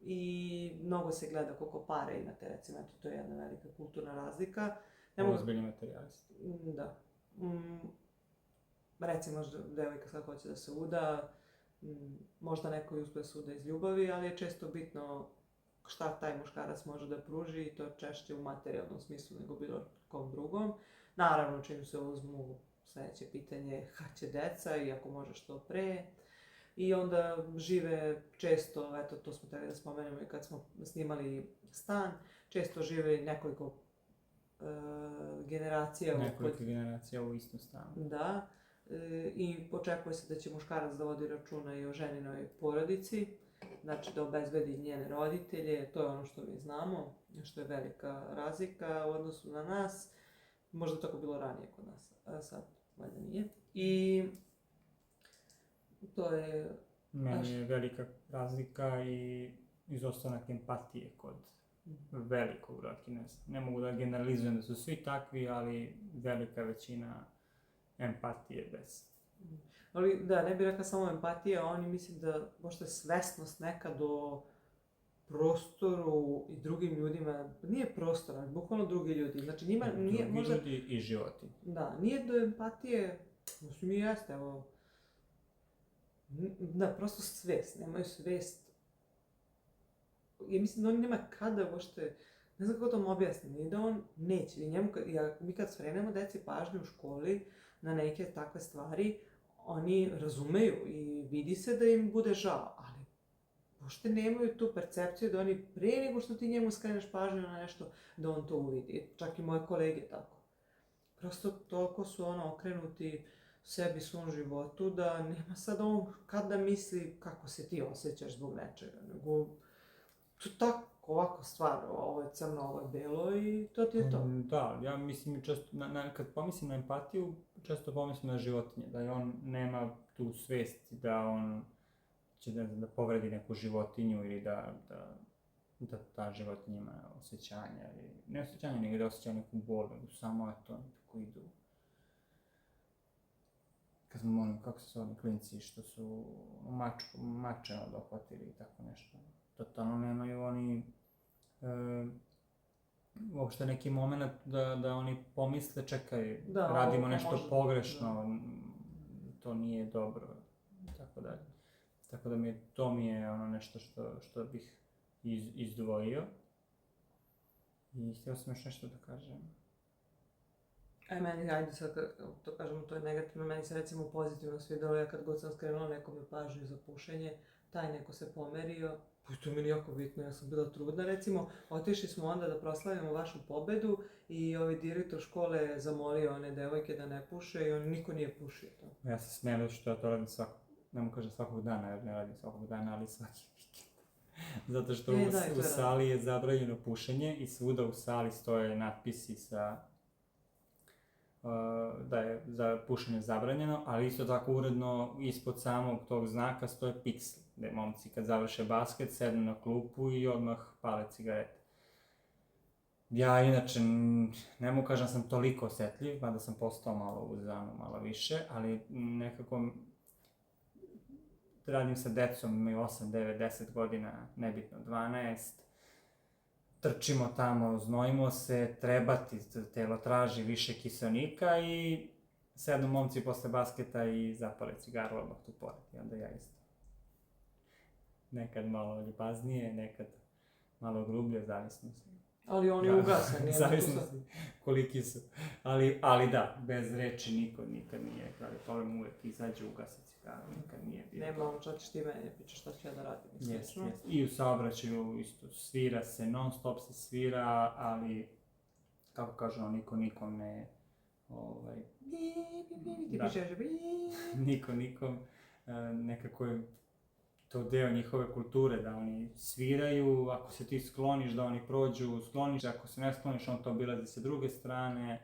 I mnogo se gleda koliko pare imate, recimo, eto, to je jedna velika kulturna razlika. Ozbiljni materijalisti. Da. Recimo, devojka sad hoće da se uda, možda neko i uspe da se uda iz ljubavi, ali je često bitno šta taj muškarac može da pruži i to češće u materijalnom smislu nego bilo kom drugom. Naravno, čim se uzmu, sledeće pitanje je kad će deca i ako može što pre. I onda žive često, eto to smo trebali da spomenemo i kad smo snimali stan, često žive nekoliko generacija. Nekoliko generacija u istom stanu. Da, i očekuje se da će muškarac da vodi računa i o ženinoj porodici, znači da obezbedi njene roditelje, to je ono što mi znamo, što je velika razlika u odnosu na nas, možda tako bilo ranije kod nas, a sad valjda nije. I to je... Meni je velika razlika i izostanak empatije kod velikog broja Kineza. Ne mogu da generalizujem da su svi takvi, ali velika većina empatije bez. Ali da, ne bih rekla samo empatija, oni mislim da možda svesnost neka do prostoru i drugim ljudima, nije prostor, ali bukvalno drugi ljudi. Znači njima nije možda... Drugi ljudi i životinje. Da, nije do empatije, mislim i jeste, evo... Da, prosto svest, nemaju svest. Ja mislim da on nema kada uopšte, ne znam kako to mu objasnim, nije da on neće. I njemu, mi kad skrenemo deci pažnju u školi na neke takve stvari, oni razumeju i vidi se da im bude žao, ali uopšte nemaju tu percepciju da oni pre nego što ti njemu skreneš pažnju na nešto, da on to uvidi. Čak i moje kolege tako. Prosto toliko su okrenuti sebi, svom životu, da nema sad on kad da misli kako se ti osjećaš zbog nečega, nego to tako, ovako stvar, ovo je crno, ovo je belo i to ti je to. Da, ja mislim često, kad pomislim na empatiju, često pomislim na životinje, da on nema tu svest da on će da povredi neku životinju ili da ta životinja ima osjećanja, ne osjećanja, nego da osjeća neku bol, nego samo je to tako idu. Kad smo molim, kako se zove klinci što su mače dohvatili i tako nešto. Totalno nemaju oni uopšte neki moment da oni pomisle, čekaj, da, radimo nešto pogrešno, to nije dobro, tako dalje. Tako da to mi je ono nešto što bih izdvojio. I htio sam još nešto da kažem. Meni, ajde sad, to kažemo, to je negativno, meni se recimo pozitivno svidelo, ja kad god sam skrenula nekome pažnju za pušenje, taj neko se pomerio, pa to je meni jako bitno, ja sam bila trudna, recimo, otišli smo onda da proslavimo vašu pobedu i direktor škole je zamolio one devojke da ne puše i niko nije pušio to. Ja se smijem što ja to radim ne mogu kažem svakog dana, jer ne radim svakog dana, ali svaki vikend. Zato što u sali je zabranjeno pušenje i svuda u sali stoje natpisi da je za pušenje zabranjeno, ali isto tako uredno ispod samog tog znaka stoje piksel, gde momci kad završe basket sednu na klupu i odmah pale cigarete. Ja inače ne mogu kažem da sam toliko osjetljiv, mada sam postao malo uzano, malo više, ali nekako radim sa decom, imaju 8, 9, 10 godina, nebitno 12. trčimo tamo, znojimo se, trebati, telo traži više kiselnika i sednu momci posle basketa i zapale cigaru odmah tu pored. I onda ja isto. Nekad malo ljubaznije, nekad malo grublje, zavisno se. Ali oni ugase, nije zavisno se koliki su. Ali da, bez reči niko nikad nije, kada problem uvek izađe, ugase cigaru, nikad nije bio. Nema ono šta ćeš ti meni pričaš šta ću ja da radim. Yes. I u saobraćaju isto svira se, non stop se svira, ali kako kažu, niko nikom ne... Niko nikom, nekako je to deo njihove kulture, da oni sviraju, ako se ti skloniš da oni prođu, skloniš, ako se ne skloniš on to obilazi sa druge strane,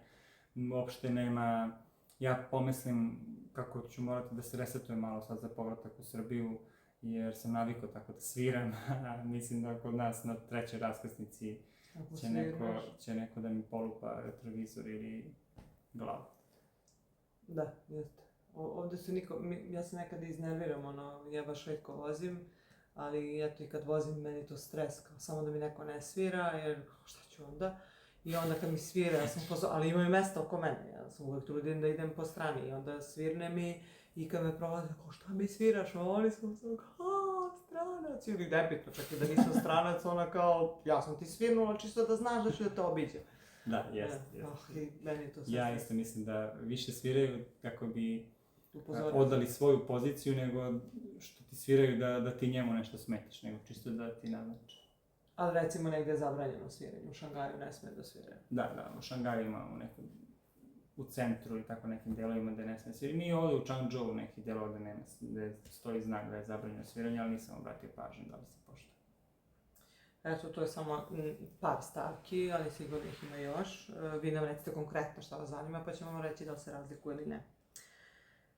uopšte nema, ja pomislim kako ću morati da se resetujem malo sad za povratak u Srbiju, jer sam navikao tako da sviram, mislim da kod nas na trećoj raskrsnici će neko da mi polupa retrovizor ili glavu. Da, jeste. Ovde se ja se nekada iznerviram, ja baš retko vozim, ali eto i kad vozim meni to stres, kao samo da mi neko ne svira, jer šta ću onda? I onda kad mi svira, ja sam ali ima i mesta oko mene, ja sam uvek trudim da idem po strani i onda svirne mi i kad me provode, kao šta mi sviraš, oni su kao, stranac, ili nebitno, čak i da nisam stranac, ona kao, ja sam ti svirnula čisto da znaš da ću da te obiđem. Da, jeste. I meni to sve ja isto mislim da više sviraju kako bi odali svoju poziciju nego što ti sviraju da ti njemu nešto smetiš, nego čisto da ti naznači. Ali recimo negdje je zabranjeno sviranje, u Šangaju ne sme da sviraju. Da, u Šangaju imamo u centru i tako nekim delovima gde ne sme svirati. Mi ovdje u Changzhou nekih delova gde stoji znak da je zabranjeno sviranje, ali nisam obratio pažnju da li se poštuje. Eto, to je samo par stavki, ali sigurno ih ima još. Vi nam recite konkretno šta vas zanima, pa ćemo vam reći da li se razlikuje ili ne.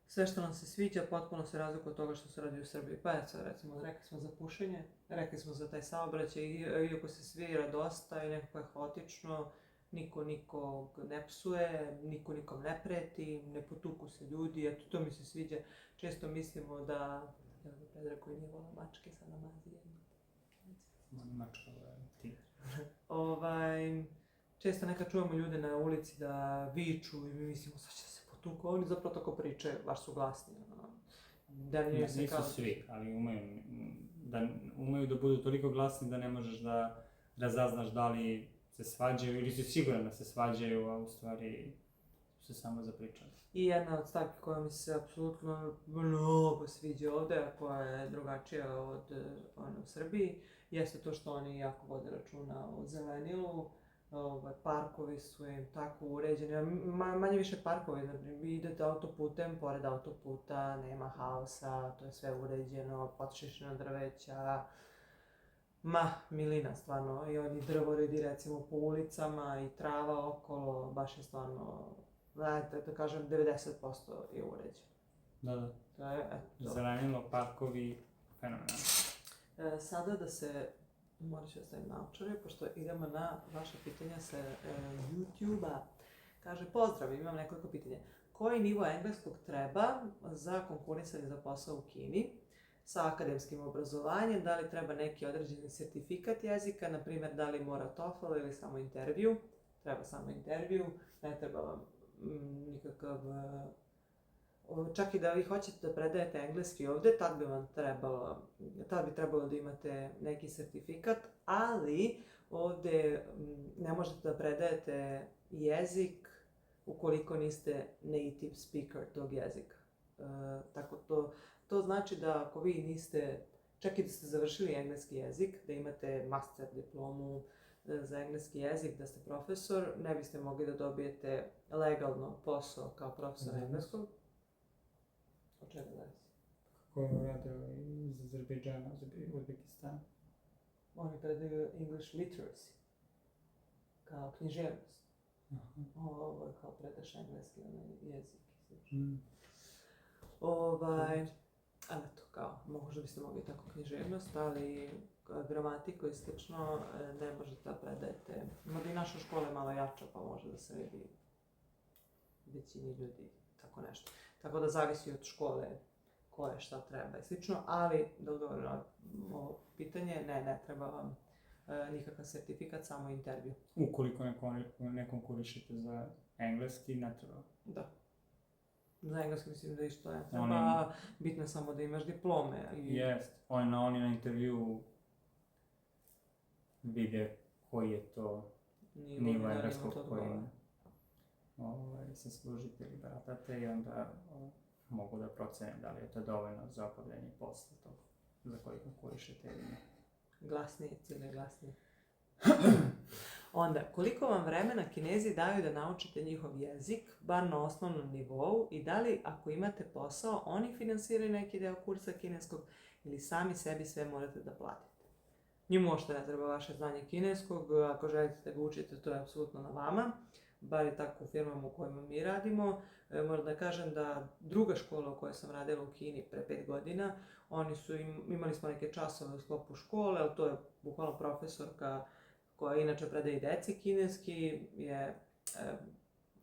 Sve što nam se sviđa potpuno se razlikuje od toga što se radi u Srbiji. Pa eto, recimo, rekli smo za pušenje, rekli smo za taj saobraćaj, iako se svira dosta i nekako je haotično, niko nikog ne psuje, niko nikom ne preti, ne potuku se ljudi, eto, to mi se sviđa. Često mislimo da Pedra koji nije volao mačke, sad namazi jedno. Mačka je ti. Često nekad čujemo ljude na ulici da viču i mi mislimo sad će da se potuku, oni zapravo tako pričaju, baš su glasni. Nisu svi, ali umeju da budu toliko glasni da ne možeš da razaznaš da li se svađaju ili si siguran da se svađaju, a u stvari su se samo zapričali. I jedna od stavki koja mi se apsolutno mnogo sviđa ovde, a koja je drugačija od one u Srbiji, jeste to što oni jako vode računa o zelenilu, parkovi su im tako uređeni, manje više parkovi, vi idete autoputem, pored autoputa, nema haosa, to je sve uređeno, podsšišena drveća, milina stvarno, i oni drvoredi recimo po ulicama i trava okolo, baš je stvarno, da kažem, 90% je uređeno. Da. To je, zelenilo, parkovi, fenomenalno. Sada da se, morat ću da stavim naočare, pošto idemo na vaše pitanja sa YouTube-a. Kaže, pozdrav, imam nekoliko pitanja. Koji nivo engleskog treba za konkurisanje za posao u Kini sa akademskim obrazovanjem? Da li treba neki određeni sertifikat jezika, na primjer da li mora TOEFL ili samo intervju? Treba samo intervju, ne treba vam nikakav... Čak i da vi hoćete da predajete engleski ovde, tad bi trebalo da imate neki sertifikat, ali ovde ne možete da predajete jezik ukoliko niste native speaker tog jezika. Tako to znači da ako vi niste, čak i da ste završili engleski jezik, da imate master diplomu za engleski jezik, da ste profesor, ne biste mogli da dobijete legalno posao kao profesor engleskog. Od čega zavisi? Kako rade iz Azerbejdžana, Uzbekistana? Oni predaju English literacy, kao književnost. Ovo je kao predaš engleski jezik. Ali eto, kao, možda biste mogli tako književnost, ali gramatiku i slično ne možete da predajete. Možda i naša škola je malo jača, pa može da se vidi većini ljudi, tako nešto. Tako da zavisi od škole koje šta treba i slično, ali da odgovorim na ovo pitanje, ne treba vam nikakav sertifikat, samo intervju. Ukoliko ne konkurišete za engleski, ne treba. Da. Za engleski mislim da isto ne treba, bitno je samo da imaš diplome. Jest, oni na intervju vide koji je to nivo engleskog kojim se služite ili baratate i onda mogu da procene da li je to dovoljno za obavljanje posla tog za koji konkurišete ili ne. Glasnije, cijele glasnije. Onda, koliko vam vremena Kinezi daju da naučite njihov jezik, bar na osnovnom nivou, i da li, ako imate posao, oni finansiraju neki deo kursa kineskog ili sami sebi sve morate da platite? Njemu uopšte ne treba vaše znanje kineskog, ako želite da ga učite, to je apsolutno na vama, bar je tako u firmama u kojima mi radimo. Moram da kažem da druga škola u kojoj sam radila u Kini pre 5 godina, imali smo neke časove u sklopu škole, ali to je bukvalno profesorka koja inače predaje i deci kineski,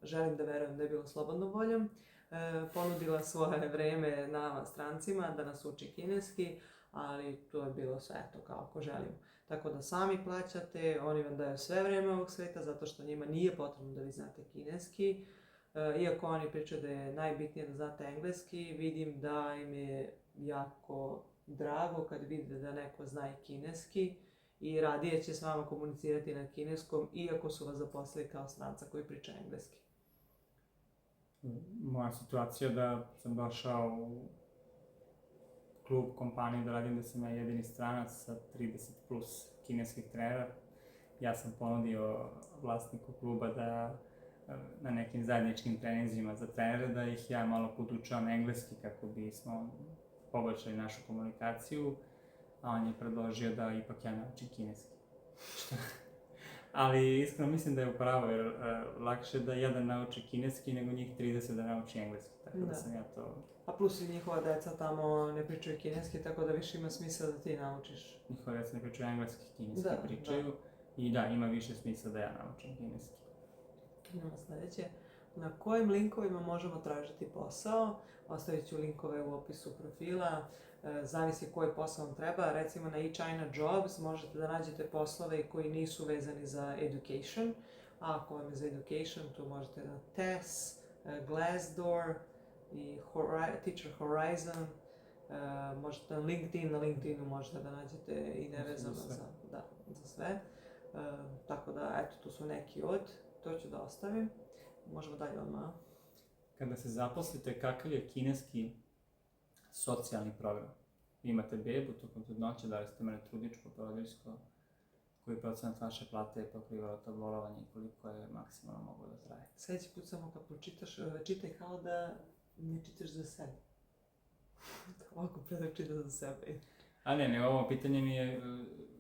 želim da verujem da je bilo slobodnom voljom, ponudila svoje vreme nama strancima da nas uči kineski, ali to je bilo sve eto kao ako želimo. Tako da sami plaćate, oni vam daju sve vreme ovog sveta zato što njima nije potrebno da vi znate kineski. Iako oni pričaju da je najbitnije da znate engleski, vidim da im je jako drago kad vide da neko zna i kineski i radije će s vama komunicirati na kineskom, iako su vas zaposlili kao stranca koji priča engleski. Moja situacija da sam došao u klub kompaniju da radim, da sam ja jedini stranac sa 30 plus kineskih trenera. Ja sam ponudio vlasniku kluba da na nekim zajedničkim treninzima za trenere da ih ja malo podučavam engleski kako bismo poboljšali našu komunikaciju, a on je predložio da ipak ja naučim kineski. Ali iskreno mislim da je upravo, jer lakše da jedan nauči kineski nego njih 30 da nauči engleski, tako da sam ja to... A plus i njihova deca tamo ne pričaju kineski, tako da više ima smisla da ti naučiš. Njihova deca ne pričaju engleski, kineski pričaju i da, ima više smisla da ja naučim kineski. Imamo sledeće. Na kojim linkovima možemo tražiti posao? Ostavit ću linkove u opisu profila. Zavisi koji posao vam treba. Recimo na eChina Jobs možete da nađete poslove koji nisu vezani za education. A ako vam je za education, tu možete na TES, Glassdoor i Teacher Horizon. Možete na LinkedIn, na LinkedInu možete da nađete i nevezano za sve. Tako da, eto, tu su neki to ću da ostavim. Možemo dalje odmah. Kada se zaposlite, kakav je kineski socijalni program? Imate bebu tokom trudnoće, da li ste imali trudničko, porodiljsko, koji procenat vaše plate je pokrivalo to bolovanje i koliko je maksimalno moglo da traje? Sljedeći put samo kad pročitaš, čitaj kao da ne čitaš za sebe. Ovako predak čita za sebe. A ne, ovo pitanje mi je,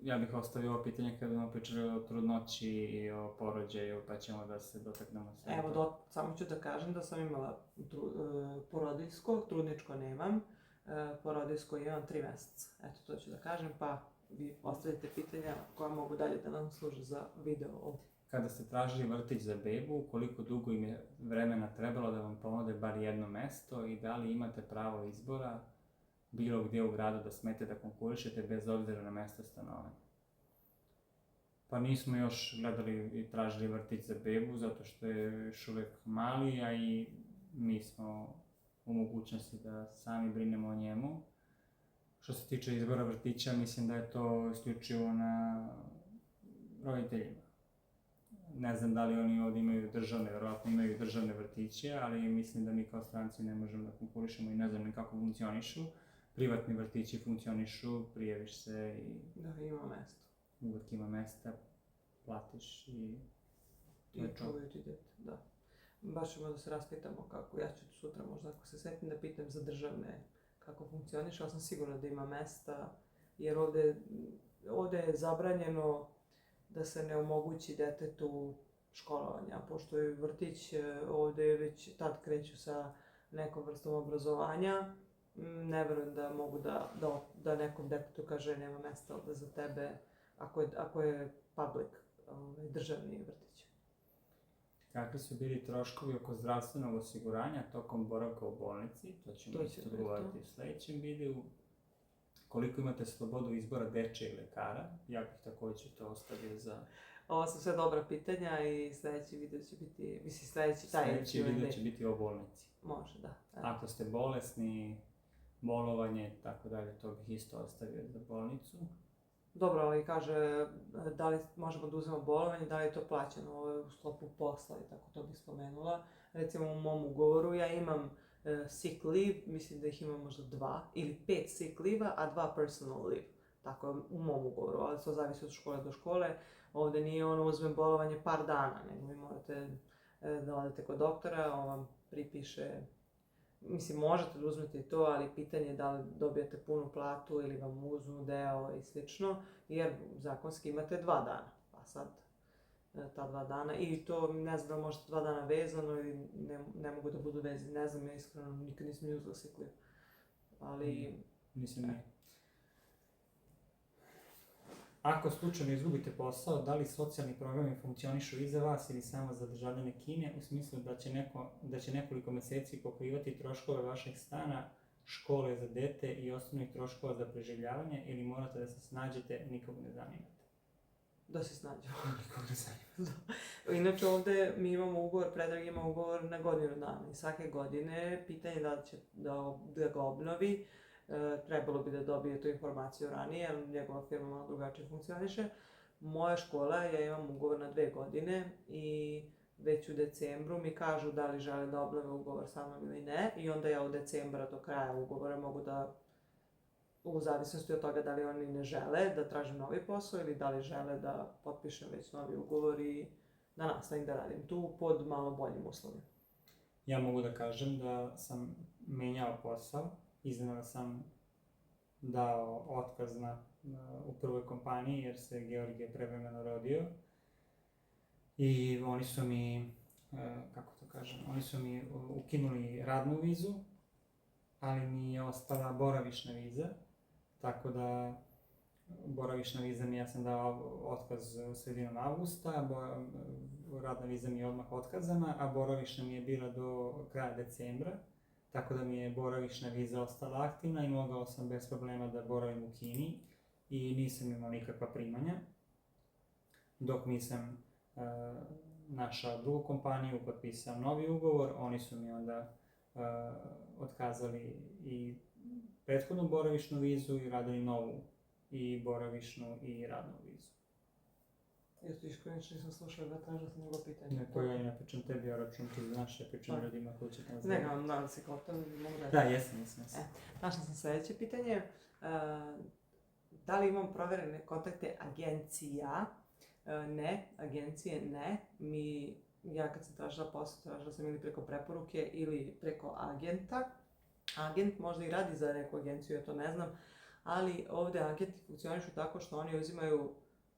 ja bih ostavio ovo pitanje kada smo pričali o trudnoći i o porođaju, pa ćemo da se dotaknemo sve. Evo, samo ću da kažem da sam imala porodiljsko, trudničko nemam, porodiljsko imam 3 meseca. Eto, to ću da kažem, pa vi ostavite pitanja koja mogu dalje da nam služe za video ovdje. Kada ste tražili vrtić za bebu, koliko dugo im je vremena trebalo da vam ponude bar jedno mesto i da li imate pravo izbora bilo gdje u gradu da smete da konkurišete bez obzira na mjesto stanovanja? Pa nismo još gledali i tražili vrtić za bebu zato što je još uvijek mali, a i mi smo u mogućnosti da sami brinemo o njemu. Što se tiče izbora vrtića, mislim da je to isključivo na roditeljima. Ne znam da li oni ovdje imaju državne, vjerojatno imaju državne vrtiće, ali mislim da mi kao stranci ne možemo da konkurišemo i ne znam kako funkcionišu. Privatni vrtići funkcionišu, prijaviš se i... Da, ima mjesto. Uvijek ima mjesta, platiš i... I čuvaju ti dete, da. Baš ćemo da se raspitamo kako, ja ću sutra možda ako se sjetim da pitam za državne kako funkcioniš, ali sam sigurna da ima mjesta, jer ovdje je zabranjeno da se ne omogući detetu školovanje, a pošto je vrtić ovdje već tad kreću sa nekom vrstom obrazovanja, ne vjerujem da mogu da nekom detetu kaže nema mjesta ovdje za tebe ako je public, državni vrtić. Kakvi su bili troškovi oko zdravstvenog osiguranja tokom boravka u bolnici? To ćemo isto govoriti u sljedećem videu. koliko imate slobodu izbora dečijeg lekara? Ja bih također to ostavio za... Ovo su sve dobra pitanja i sljedeći video će biti, mislim Sljedeći video će biti o bolnici. Može, da. Ako ste bolesni, bolovanje, tako dalje, to bih isto ostavio za bolnicu. Dobro, ali kaže, da li možemo da uzmemo bolovanje, da li je to plaćeno, ovo je u sklopu posla i tako to bih spomenula. Recimo u mom ugovoru ja imam sick leave, mislim da ih imam možda 2 ili 5 sick leave-a, a 2 personal leave. Tako je u mom ugovoru, ali to zavisi od škole do škole. Ovdje nije uzmem bolovanje par dana, nego vi morate da odete kod doktora, on vam pripiše, mislim možete da uzmete i to, ali pitanje je da li dobijete punu platu ili vam uzmu deo i slično, jer zakonski imate 2 dana, pa sad ta 2 dana, i to ne znam da možete 2 dana vezano ili ne mogu da budu vezani, ne znam, ja iskreno nikad nisam uzela sick leave, ali... Mislim ne. Ako slučajno izgubite posao, da li socijalni programi funkcionišu i za vas ili samo za državljane Kine, u smislu da će nekoliko mjeseci pokrivati troškove vašeg stana, škole za dete i osnovnih troškova za preživljavanje, ili morate da se snađete, nikog ne zanimate? Da se snađemo. Nikog ne zanimate. Inače ovdje mi imamo ugovor, Predrag ima ugovor na godinu dana i svake godine pitanje da li će da ga obnovi. Trebalo bi da dobije tu informaciju ranije, jer njegova firma malo drugačije funkcioniše. Moja škola, ja imam ugovor na 2 godine i već u decembru mi kažu da li žele da obnove ugovor sa mnom ili ne, i onda ja od decembra do kraja ugovora mogu da, u zavisnosti od toga da li oni ne žele da tražim novi posao ili da li žele da potpišem već novi ugovor i da nastavim da radim tu pod malo boljim uslovima. Ja mogu da kažem da sam menjao posao. Iznenada sam dao otkaz u prvoj kompaniji jer se Georgije prevremeno rodio. I oni su mi, oni su mi ukinuli radnu vizu, ali mi je ostala boravišna viza. Tako da boravišna viza ja sam dao otkaz sredinom avgusta, radna viza mi je odmah otkazana, a boravišna mi je bila do kraja decembra. Tako da mi je boravišna viza ostala aktivna i mogao sam bez problema da boravim u Kini i nisam imao nikakva primanja. Dok nisam našao drugu kompaniju, potpisao novi ugovor, oni su mi onda otkazali i prethodnu boravišnu vizu i radili novu i boravišnu i radnu vizu. Jesi ti iškojnič, nisam slušala da tražila sam nego pitanje. Neko ja ne pričam tebi, ja račun ti znaš, ja pričam ljudima koji će nas ne, da si kao to, mogu reći. Da, jesam. Našla sam sljedeće pitanje. Da li imam provjerene kontakte agencija? Ne, agencije ne. Ja kad sam tražila posao, tražila sam ili preko preporuke ili preko agenta. Agent možda i radi za neku agenciju, ja to ne znam, ali ovdje agenti funkcionišu tako što oni uzimaju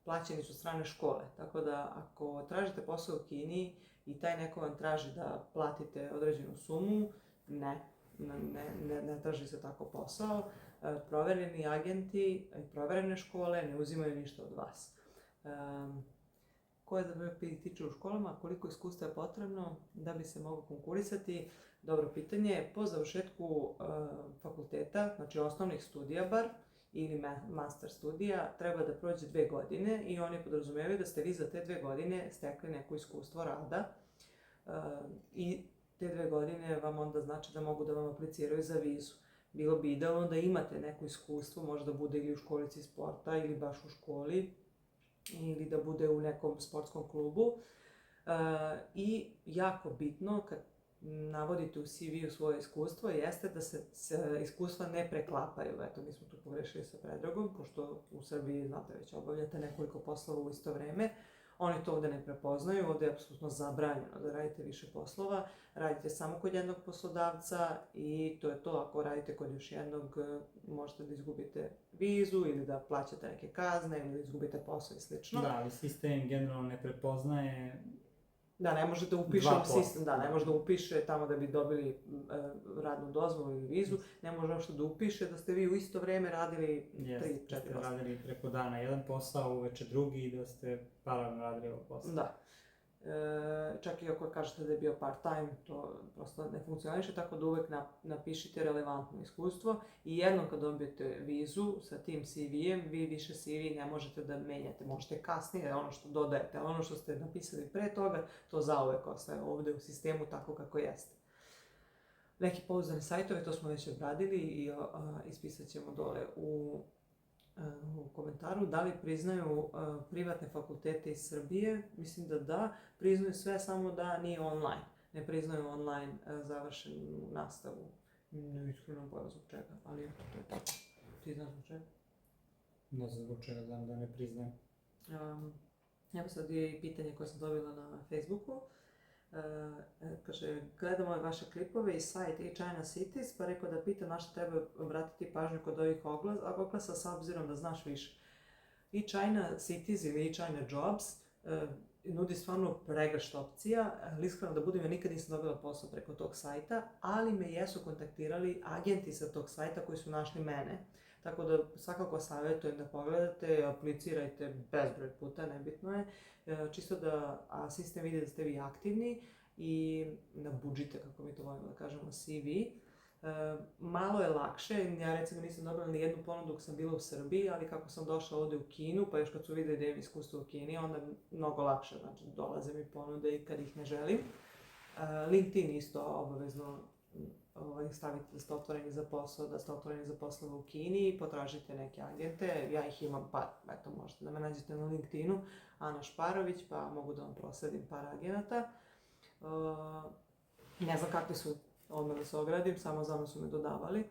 plaćeni su strane škole, tako da ako tražite posao u Kini i taj neko vam traži da platite određenu sumu, ne traži se tako posao. Provereni agenti i proverene škole ne uzimaju ništa od vas. Koje zapravo tiče u školama, koliko iskustva je potrebno da bi se moglo konkurisati? Dobro pitanje. Po završetku fakulteta, znači osnovnih studija bar, ili master studija, treba da prođe 2 godine i oni podrazumijevaju da ste vi za te 2 godine stekli neko iskustvo rada i te 2 godine vam onda znači da mogu da vam apliciraju za vizu. Bilo bi idealno da imate neko iskustvo, možda bude ili u školici sporta ili baš u školi ili da bude u nekom sportskom klubu. I jako bitno kad navodite u CV-u svoje iskustvo jeste da se iskustva ne preklapaju. Eto, mi smo tu pogrešili sa Predragom, pošto u Srbiji, znate, već obavljate nekoliko poslova u isto vreme. Oni to ovdje ne prepoznaju, ovdje je apsolutno zabranjeno da radite više poslova. Radite samo kod jednog poslodavca i to je to. Ako radite kod još jednog, možete da izgubite vizu ili da plaćate neke kazne ili da izgubite posao i slično. Da, ali sistem generalno ne prepoznaje. Da, ne može da upiše u sistem, ne može da upiše tamo da bi dobili radnu dozvolu ili vizu, ne može uopšte da upiše da ste vi u isto vrijeme radili 3-4 posla. Radili preko dana jedan posao, uveče drugi i da ste paralelno radili ovaj posao. Da. čak i ako kažete da je bio part-time, to prosto ne funkcioniše, tako da uvek napišite relevantno iskustvo i jednom kad dobijete vizu sa tim CV-em, vi više CV ne možete da menjate, možete kasnije ono što dodajete, ali ono što ste napisali pre toga, to zauvek ostaje ovde u sistemu tako kako jeste. Neki pouzdani sajtove, to smo već obradili i ispisat ćemo dole u komentaru. Da li priznaju privatne fakultete iz Srbije? Mislim da, priznaju sve, samo da nije online. Ne priznaju online završenu nastavu. Ne iskreno pojma zbog čega, ali to je tako. Ti znaš zbog čega? Ne znam zbog čega, znam da ne priznajem. Evo sad je i pitanje koje sam dobila na Facebooku. Kaže, gledamo vaše klipove i sajt eChina Cities, pa rekao da pita na što treba obratiti pažnju kod ovih oglasa s obzirom da znaš više. eChina Cities ili eChina Jobs nudi stvarno pregršt opcija, ali iskreno da budem, ja nikad nisam dobila posao preko tog sajta, ali me jesu kontaktirali agenti sa tog sajta koji su našli mene. Tako da svakako savjetujem da pogledate, aplicirajte bezbroj puta, nebitno je, čisto da sistem vidi da ste vi aktivni i da budžite, kako mi to volimo da kažemo, CV. Malo je lakše, ja recimo nisam dobila ni jednu ponudu dok sam bila u Srbiji, ali kako sam došla ovde u Kinu, pa još kad su videli da imam iskustvo u Kini, onda mnogo lakše, znači dolaze mi ponude i kad ih ne želim. LinkedIn isto obavezno stavite da ste otvoreni za posao, da ste otvoreni za poslove u Kini i potražite neke agente, ja ih imam par, eto možete da me nađete na LinkedInu, Ana Šparović, pa mogu da vam prosledim par agenata. Ne znam kakvi su, odmah da se ogradim, samo za mnom su me dodavali.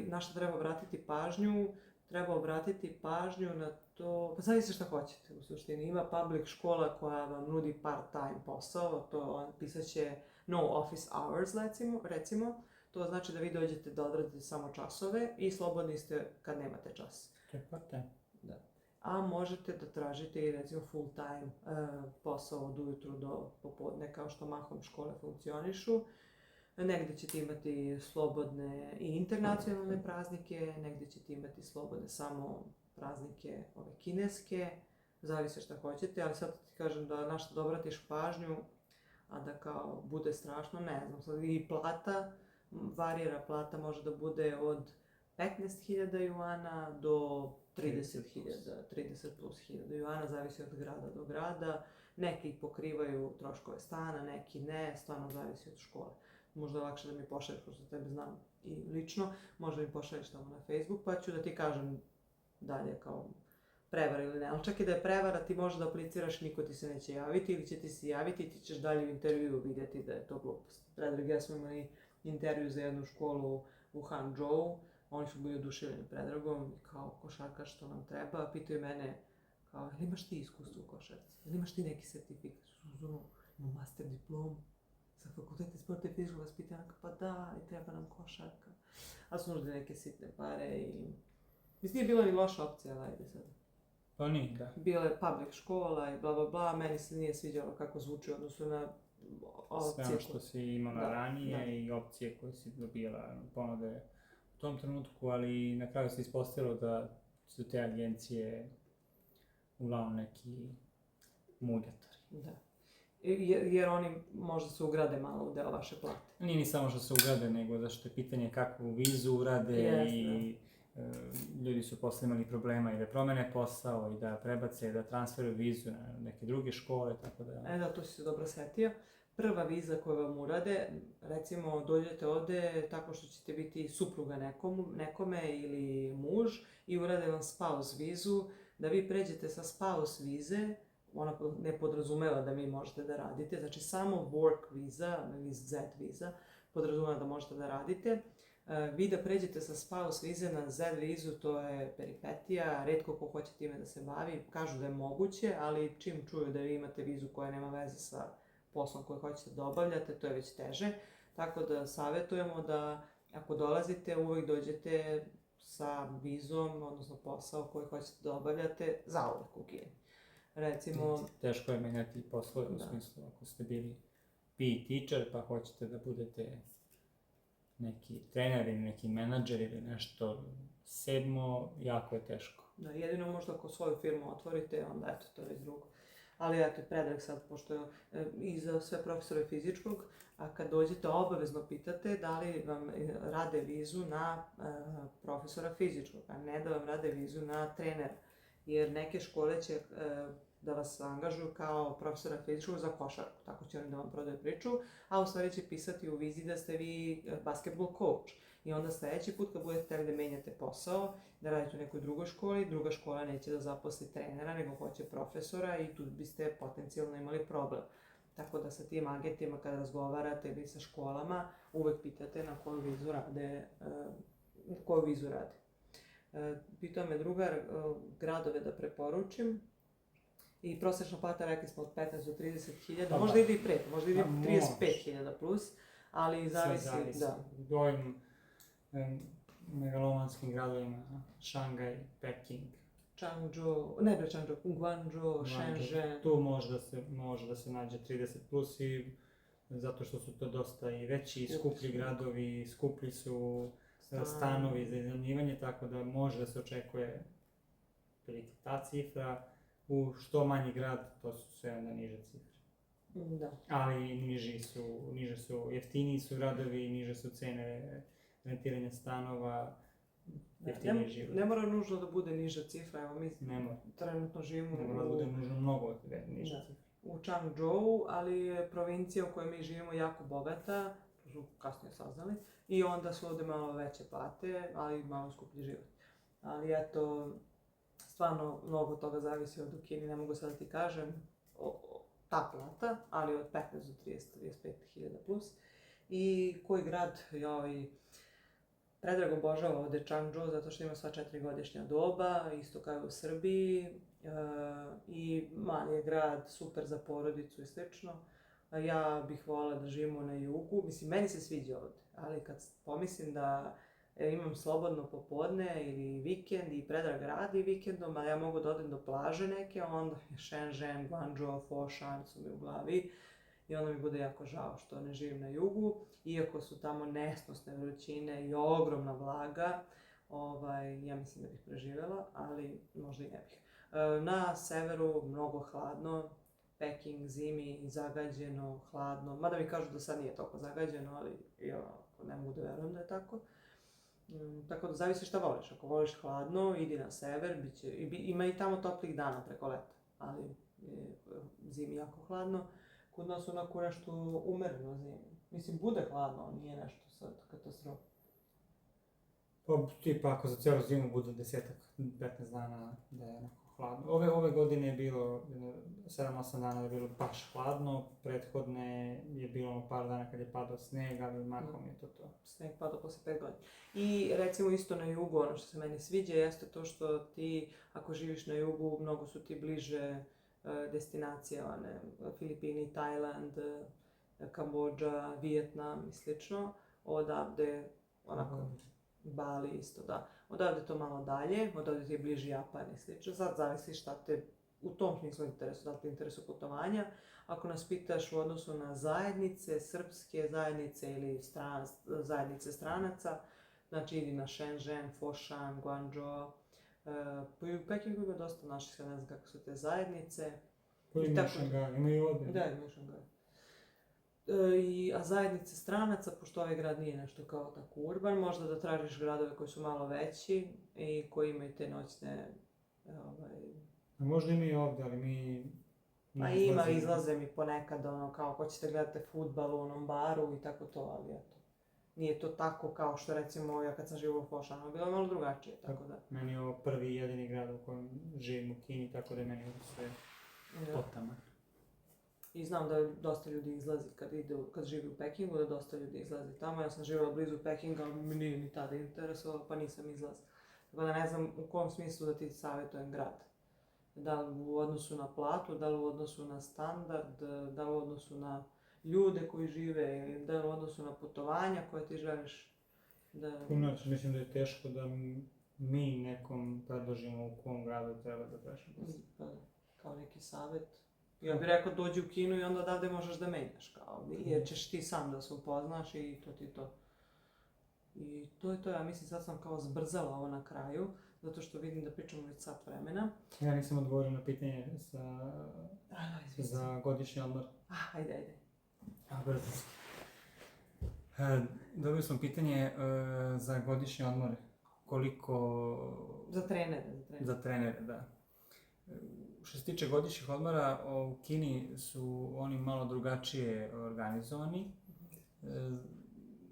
Na što treba obratiti pažnju? Treba obratiti pažnju na to, pa zavisi šta hoćete u suštini. Ima public škola koja vam nudi part-time posao, to pisat će no office hours recimo. To znači da vi dođete da odradite samo časove i slobodni ste kad nemate čas. To je part-time. Da. A možete da tražite i recimo full-time posao od ujutru do popodne, kao što mahom škole funkcionišu. Negde ćete imati slobodne i internacionalne praznike, negde ćete imati slobodne samo praznike ove kineske, zavise šta hoćete, ali sad ti kažem da na što da obratiš pažnju, a da kao bude strašno, ne znam, sad i plata, varira, plata može da bude od 15.000 juana do 30 plus 1000 juana, zavisi od grada do grada, neki pokrivaju troškove stana, neki ne, stvarno zavisi od škole. Možda je lakše da mi pošalješ, pošto tebe znam i lično, možda mi pošalješ tamo na Facebook, pa ću da ti kažem dalje kao prevara ili ne. Ali čak i da je prevara, ti možeš da apliciraš, niko ti se neće javiti ili će ti se javiti i ti ćeš dalje u intervju vidjeti da je to glupost. Predrag, ja smo imali intervju za jednu školu u Hangzhou, oni su bili oduševljeni Predragom, kao košarkaš što nam treba, pitaju mene, kao, ili imaš ti iskustvo u košarci, ili imaš ti neki sertifikat, imam master diplomu sa fakulteta sporta i fizičkog vaspitanja, pa da, i treba nam košarka. Ali su nužde neke sitne pare i... Mislim, nije bila ni loša opcija, ali ajde sad. Pa nije, da. Bila je public škola i bla bla bla, meni se nije sviđalo kako zvuči odnosno na opcije. Sve ono što si imala ranije i opcije koje si dobila ponude u tom trenutku, ali na kraju se ispostavilo da su te agencije uglavnom neki muljatori. Da. Jer oni možda se ugrade malo u deo vaše plate. Nije ni samo što se ugrade, nego zašto je pitanje kakvu vizu urade i ljudi su posle imali problema i da promene posao i da prebace, da transferuju vizu na neke druge škole, tako da... Da, to si se dobro setio. Prva viza koju vam urade, recimo dođete ovde tako što ćete biti supruga nekome ili muž i urade vam spouse vizu, da vi pređete sa spouse vize, ona ne podrazumeva da vi možete da radite, znači samo work viza, ili Z viza, podrazumeva da možete da radite. Vi da pređete sa spouse vize na Z vizu, to je peripetija, retko ko hoće time da se bavi, kažu da je moguće, ali čim čuju da vi imate vizu koja nema veze sa poslom koji hoćete da obavljate, to je već teže. Tako da savjetujemo da ako dolazite, uvijek dođete sa vizom, odnosno posao koji hoćete da obavljate zauvek u Kini. Recimo... Teško je menjati poslove u smislu ako ste bili PE teacher pa hoćete da budete neki trener ili neki menadžer ili nešto sedmo, jako je teško. Da, jedino možda ako svoju firmu otvorite, onda eto, to je već drugo. Ali eto, Predrag sad, pošto i za sve profesore fizičkog, a kad dođete obavezno pitate da li vam rade vizu na profesora fizičkog, a ne da vam rade vizu na trenera. Jer neke škole će da vas angažuju kao profesora fizičkog za košarku, tako će oni da vam prodaju priču, a u stvari će pisati u vizi da ste vi basketball coach. I onda sledeći put kad budete hteli da menjate posao, da radite u nekoj drugoj školi, druga škola neće da zaposli trenera, nego hoće profesora i tu biste potencijalno imali problem. Tako da sa tim agentima kada razgovarate ili sa školama, uvek pitate na koju vizu rade. Pitao me drugar gradove da preporučim. I prosječna plata, rekli smo, od 15 do 30.000, možda ide i preko, možda ide 35.000 plus, ali zavisi, da. U ovim megalomanskim gradovima, Šangaj, Peking, Guangzhou, Shenzhen. Tu može da se nađe 30 plus i zato što su to dosta i veći, skuplji gradovi, skuplji su stanovi za iznajmljivanje, tako da može da se očekuje prilike ta cifra. U što manji grad, to su sve onda niže cifre. Da. Ali niže su, jeftiniji su gradovi, niže su cene rentiranja stanova, jeftiniji život. Ne mora nužno da bude niža cifra, evo mi trenutno živimo Ne mora da bude nužno mnogo niža cifra. U Changzhou, ali je provincija u kojoj mi živimo jako bogata, to su kasnije saznali, i onda su ovde malo veće plate, ali malo skuplji život. Ali eto, stvarno mnogo toga zavisi od Kini, ne mogu sad da ti kažem ta plata, ali od 15 do 35.000 plus. I koji grad, Predrag obožava ovde Changzhou zato što ima sva 4-godišnja doba, isto kao u Srbiji, i mali je grad, super za porodicu i slično. Ja bih voljela da živimo na jugu, mislim, meni se sviđa ovde, ali kad pomislim da imam slobodno popodne ili vikend i Predrag radi vikendom, a ja mogu da odem do plaže neke, onda Shenzhen, Guangzhou, Foshan su mi u glavi i onda mi bude jako žao što ne živim na jugu, iako su tamo nesnosne vrućine i ogromna vlaga, ja mislim da bih preživjela, ali možda i ne bih. Na severu mnogo hladno, Peking zimi, zagađeno, hladno, mada mi kažu da sad nije toliko zagađeno, ali ja ne mogu da verujem da je tako. Tako da zavisi šta voliš. Ako voliš hladno, idi na sever, ima i tamo toplih dana preko leta, ali zimi jako hladno. Kod nas onako nešto umereno zimi. Mislim, bude hladno, nije nešto sad katastrofa. Pa tipa ako za cijelu zimu bude 10-15 dana da je onako hladno. Ove godine je bilo 7-8 dana je bilo baš hladno, prethodne je bilo par dana kad je padao sneg, ali mahom je to. Sneg padao posle 5 godina. I recimo isto na jugu, ono što se meni sviđa jeste to što ti, ako živiš na jugu, mnogo su ti bliže destinacije, Filipini, Tajland, Kambodža, Vijetnam i slično. Odavde, Bali isto, da. Odavde to malo dalje, odavde ti je bliži Japan i slično. Sad zavisi šta te u tom smislu interesuje, da li te interesuje putovanja. Ako nas pitaš u odnosu na zajednice, srpske zajednice ili zajednice stranaca, znači idi na Shenzhen, Foshan, Guangzhou. U Pekingu ima dosta naših, sad ne znam kako su te zajednice. Pa ima Šangaj, ima i ovdje. Da, ima Šangaj. A zajednice stranaca, pošto ovaj grad nije nešto kao tako urban, možda da tražiš gradove koji su malo veći i koji imaju te noćne... Možda ima i ovdje, ali mi... izlaze mi ponekad, kao hoćete gledate fudbal u onom baru i tako to, ali eto. Nije to tako kao što recimo ja kad sam živjela u Foshanu, bilo je malo drugačije, tako da... Meni je ovo prvi i jedini grad u kojem živim u Kini, tako da je meni ovo sve potama. I znam da dosta ljudi izlazi kad živi u Pekingu, da dosta ljudi izlazi tamo. Ja sam živjela blizu Pekinga, ali mi nije ni tada interesovalo, pa nisam izlazila. Tako da ne znam u kom smislu da ti savjetujem grad. Da li u odnosu na platu, da li u odnosu na standard, da li u odnosu na ljude koji žive, ili da li u odnosu na putovanja koje ti želiš. Znači, mislim da je teško da mi nekom predložimo u kom gradu treba da pređemo. Kao neki savjet. Ja bih rekao dođi u Kinu i onda odavde možeš da menjaš, jer ćeš ti sam da se upoznaš i to ti to. I to je to, ja mislim sad sam kao zbrzala ovo na kraju, zato što vidim da pričamo već sat vremena. Ja nisam odgovorio na pitanje Izvini. za godišnji odmor. Ajde. Brzo. Dobili smo pitanje za godišnji odmor. Koliko... Za trenere. Za trenere, da. Što se tiče godišnjih odmora, u Kini su oni malo drugačije organizovani.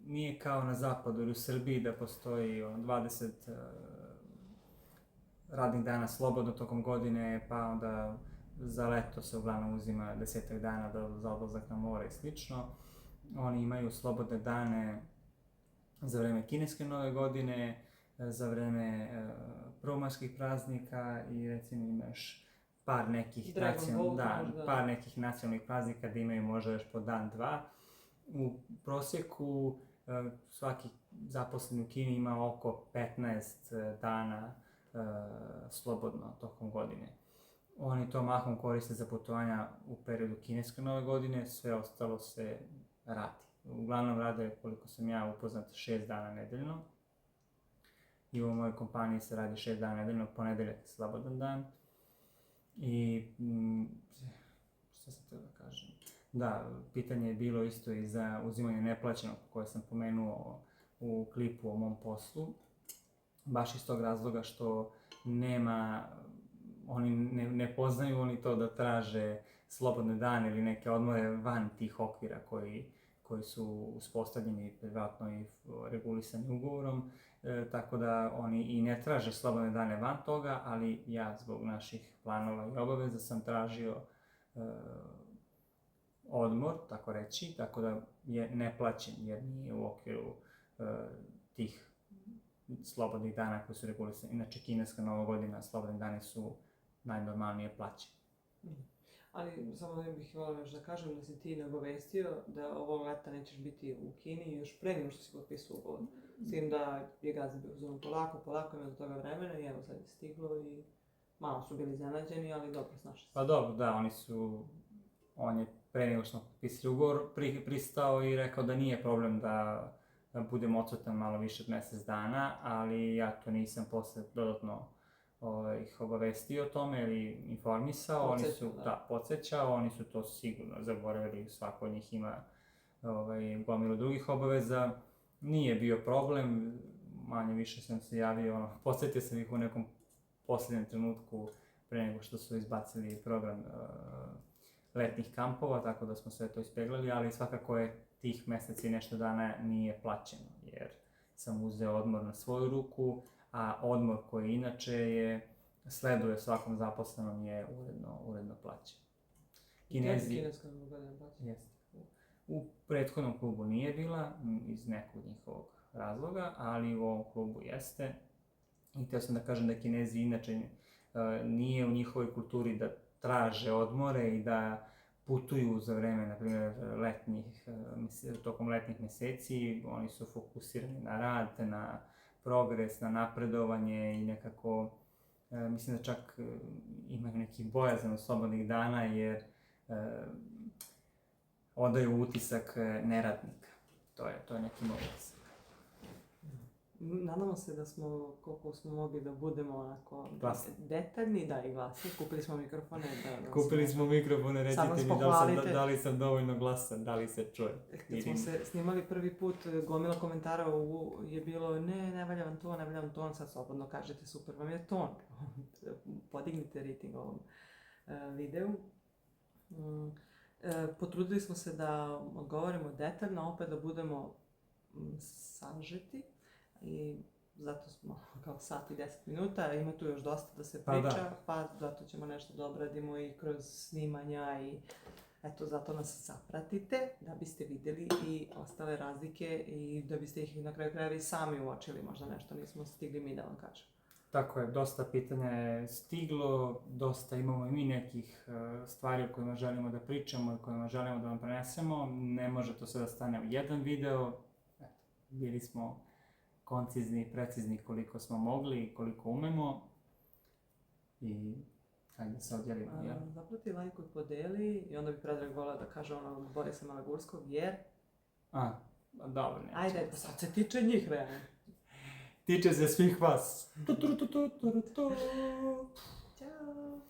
Nije kao na zapadu ili u Srbiji da postoji 20 radnih dana slobodno tokom godine, pa onda za leto se uglavnom uzima 10 dana za odlazak na more i slično. Oni imaju slobodne dane za vreme kineske nove godine, za vreme prvomajskih praznika i recimo imaš par nekih nacionalnih praznika da imaju možda još po dan, dva. U prosjeku svaki zaposleni u Kini ima oko 15 dana slobodno tokom godine. Oni to mahom koriste za putovanja u periodu kineske nove godine, sve ostalo se radi. Uglavnom rade, koliko sam ja upoznat, 6 dana nedeljno. I u mojoj kompaniji se radi 6 dana nedeljno, ponedeljak je slobodan dan. I što sam htio da kažem? Da, pitanje je bilo isto i za uzimanje neplaćenog koje sam pomenuo u klipu o mom poslu. Baš iz tog razloga što oni ne poznaju oni to da traže slobodne dane ili neke odmore van tih okvira koji su uspostavljeni privatno i regulisani ugovorom. Tako da oni i ne traže slobodne dane van toga, ali ja zbog naših planova i obaveza sam tražio odmor, tako reći, tako da je neplaćen jer nije u okviru tih slobodnih dana koji su regulisani. Inače, kineska nova godina, slobodni dani su najnormalnije plaćeni. Ali samo ne bih voljela još da kažem da si ti obavestio da ovog leta nećeš biti u Kini još pre nego što si potpisao ugovor. S tim da je gazda bio uzmano polako, ima do toga vremena i evo sad je stiglo i malo su bili iznenađeni, ali dobro, snašli se. Pa dobro, da, on je pre nego što smo potpisali ugovor pristao i rekao da nije problem da budem odsutan malo više od mjesec dana, ali ja to nisam posle dodatno ih obavestio o tome ili informisao, podsjećao, oni su to sigurno zaboravili, svako od njih ima gomilu drugih obaveza. Nije bio problem, manje više sam se javio, podsjetio sam ih u nekom posljednjem trenutku pre nego što su izbacili program letnih kampova, tako da smo sve to ispeglali, ali svakako je tih mjeseci i nešto dana nije plaćeno, jer sam uzeo odmor na svoju ruku, a odmor koji inače sleduje svakom zaposlenom je uredno plaćen. Kineska godina plaćena? Jeste. U prethodnom klubu nije bila, iz nekog njihovog razloga, ali u ovom klubu jeste. I htio sam da kažem da Kinezi inače nije u njihovoj kulturi da traže odmore i da putuju za vreme, na primjer, tokom letnjih mjeseci. Oni su fokusirani na rad, na progres, na napredovanje i nekako, mislim da čak imaju neki bojazan od slobodnih dana jer odaju utisak neradnika. To je neki moj utisak. Nadamo se da smo, koliko smo mogli da budemo onako detaljni, da i glasni. Kupili smo mikrofone. Kupili smo mikrofone, recite mi da li sam dovoljno glasan, da li se čuje. Kad smo se snimali prvi put, gomila komentara je bilo ne valja vam ton, sad slobodno kažete super vam je ton. Podignite rating ovom videu. Potrudili smo se da odgovorimo detaljno, opet da budemo sažeti. I zato smo kao sat i 10 minuta, ima tu još dosta da se priča, pa zato ćemo nešto da obradimo i kroz snimanja i eto, zato nas zapratite da biste vidjeli i ostale razlike i da biste ih na kraju krajeva i sami uočili, možda nešto nismo stigli mi da vam kažem. Tako je, dosta pitanja je stiglo, dosta imamo i mi nekih stvari o kojima želimo da pričamo i kojima želimo da vam prenesemo. Ne može to sve da stane u jedan video, bili smo koncizni i precizni koliko smo mogli i koliko umemo. I hajde se odjelimo, jel? Zaprati, lajkuj, podeli i onda bi Predrag volao da kaže Borisa Malagurskog jer... Dobro, nećemo. Ajde, pa sad se tiče njih, realno. tiče se svih vas. Tu, tu, tu, tu, tu, tu. Ćao!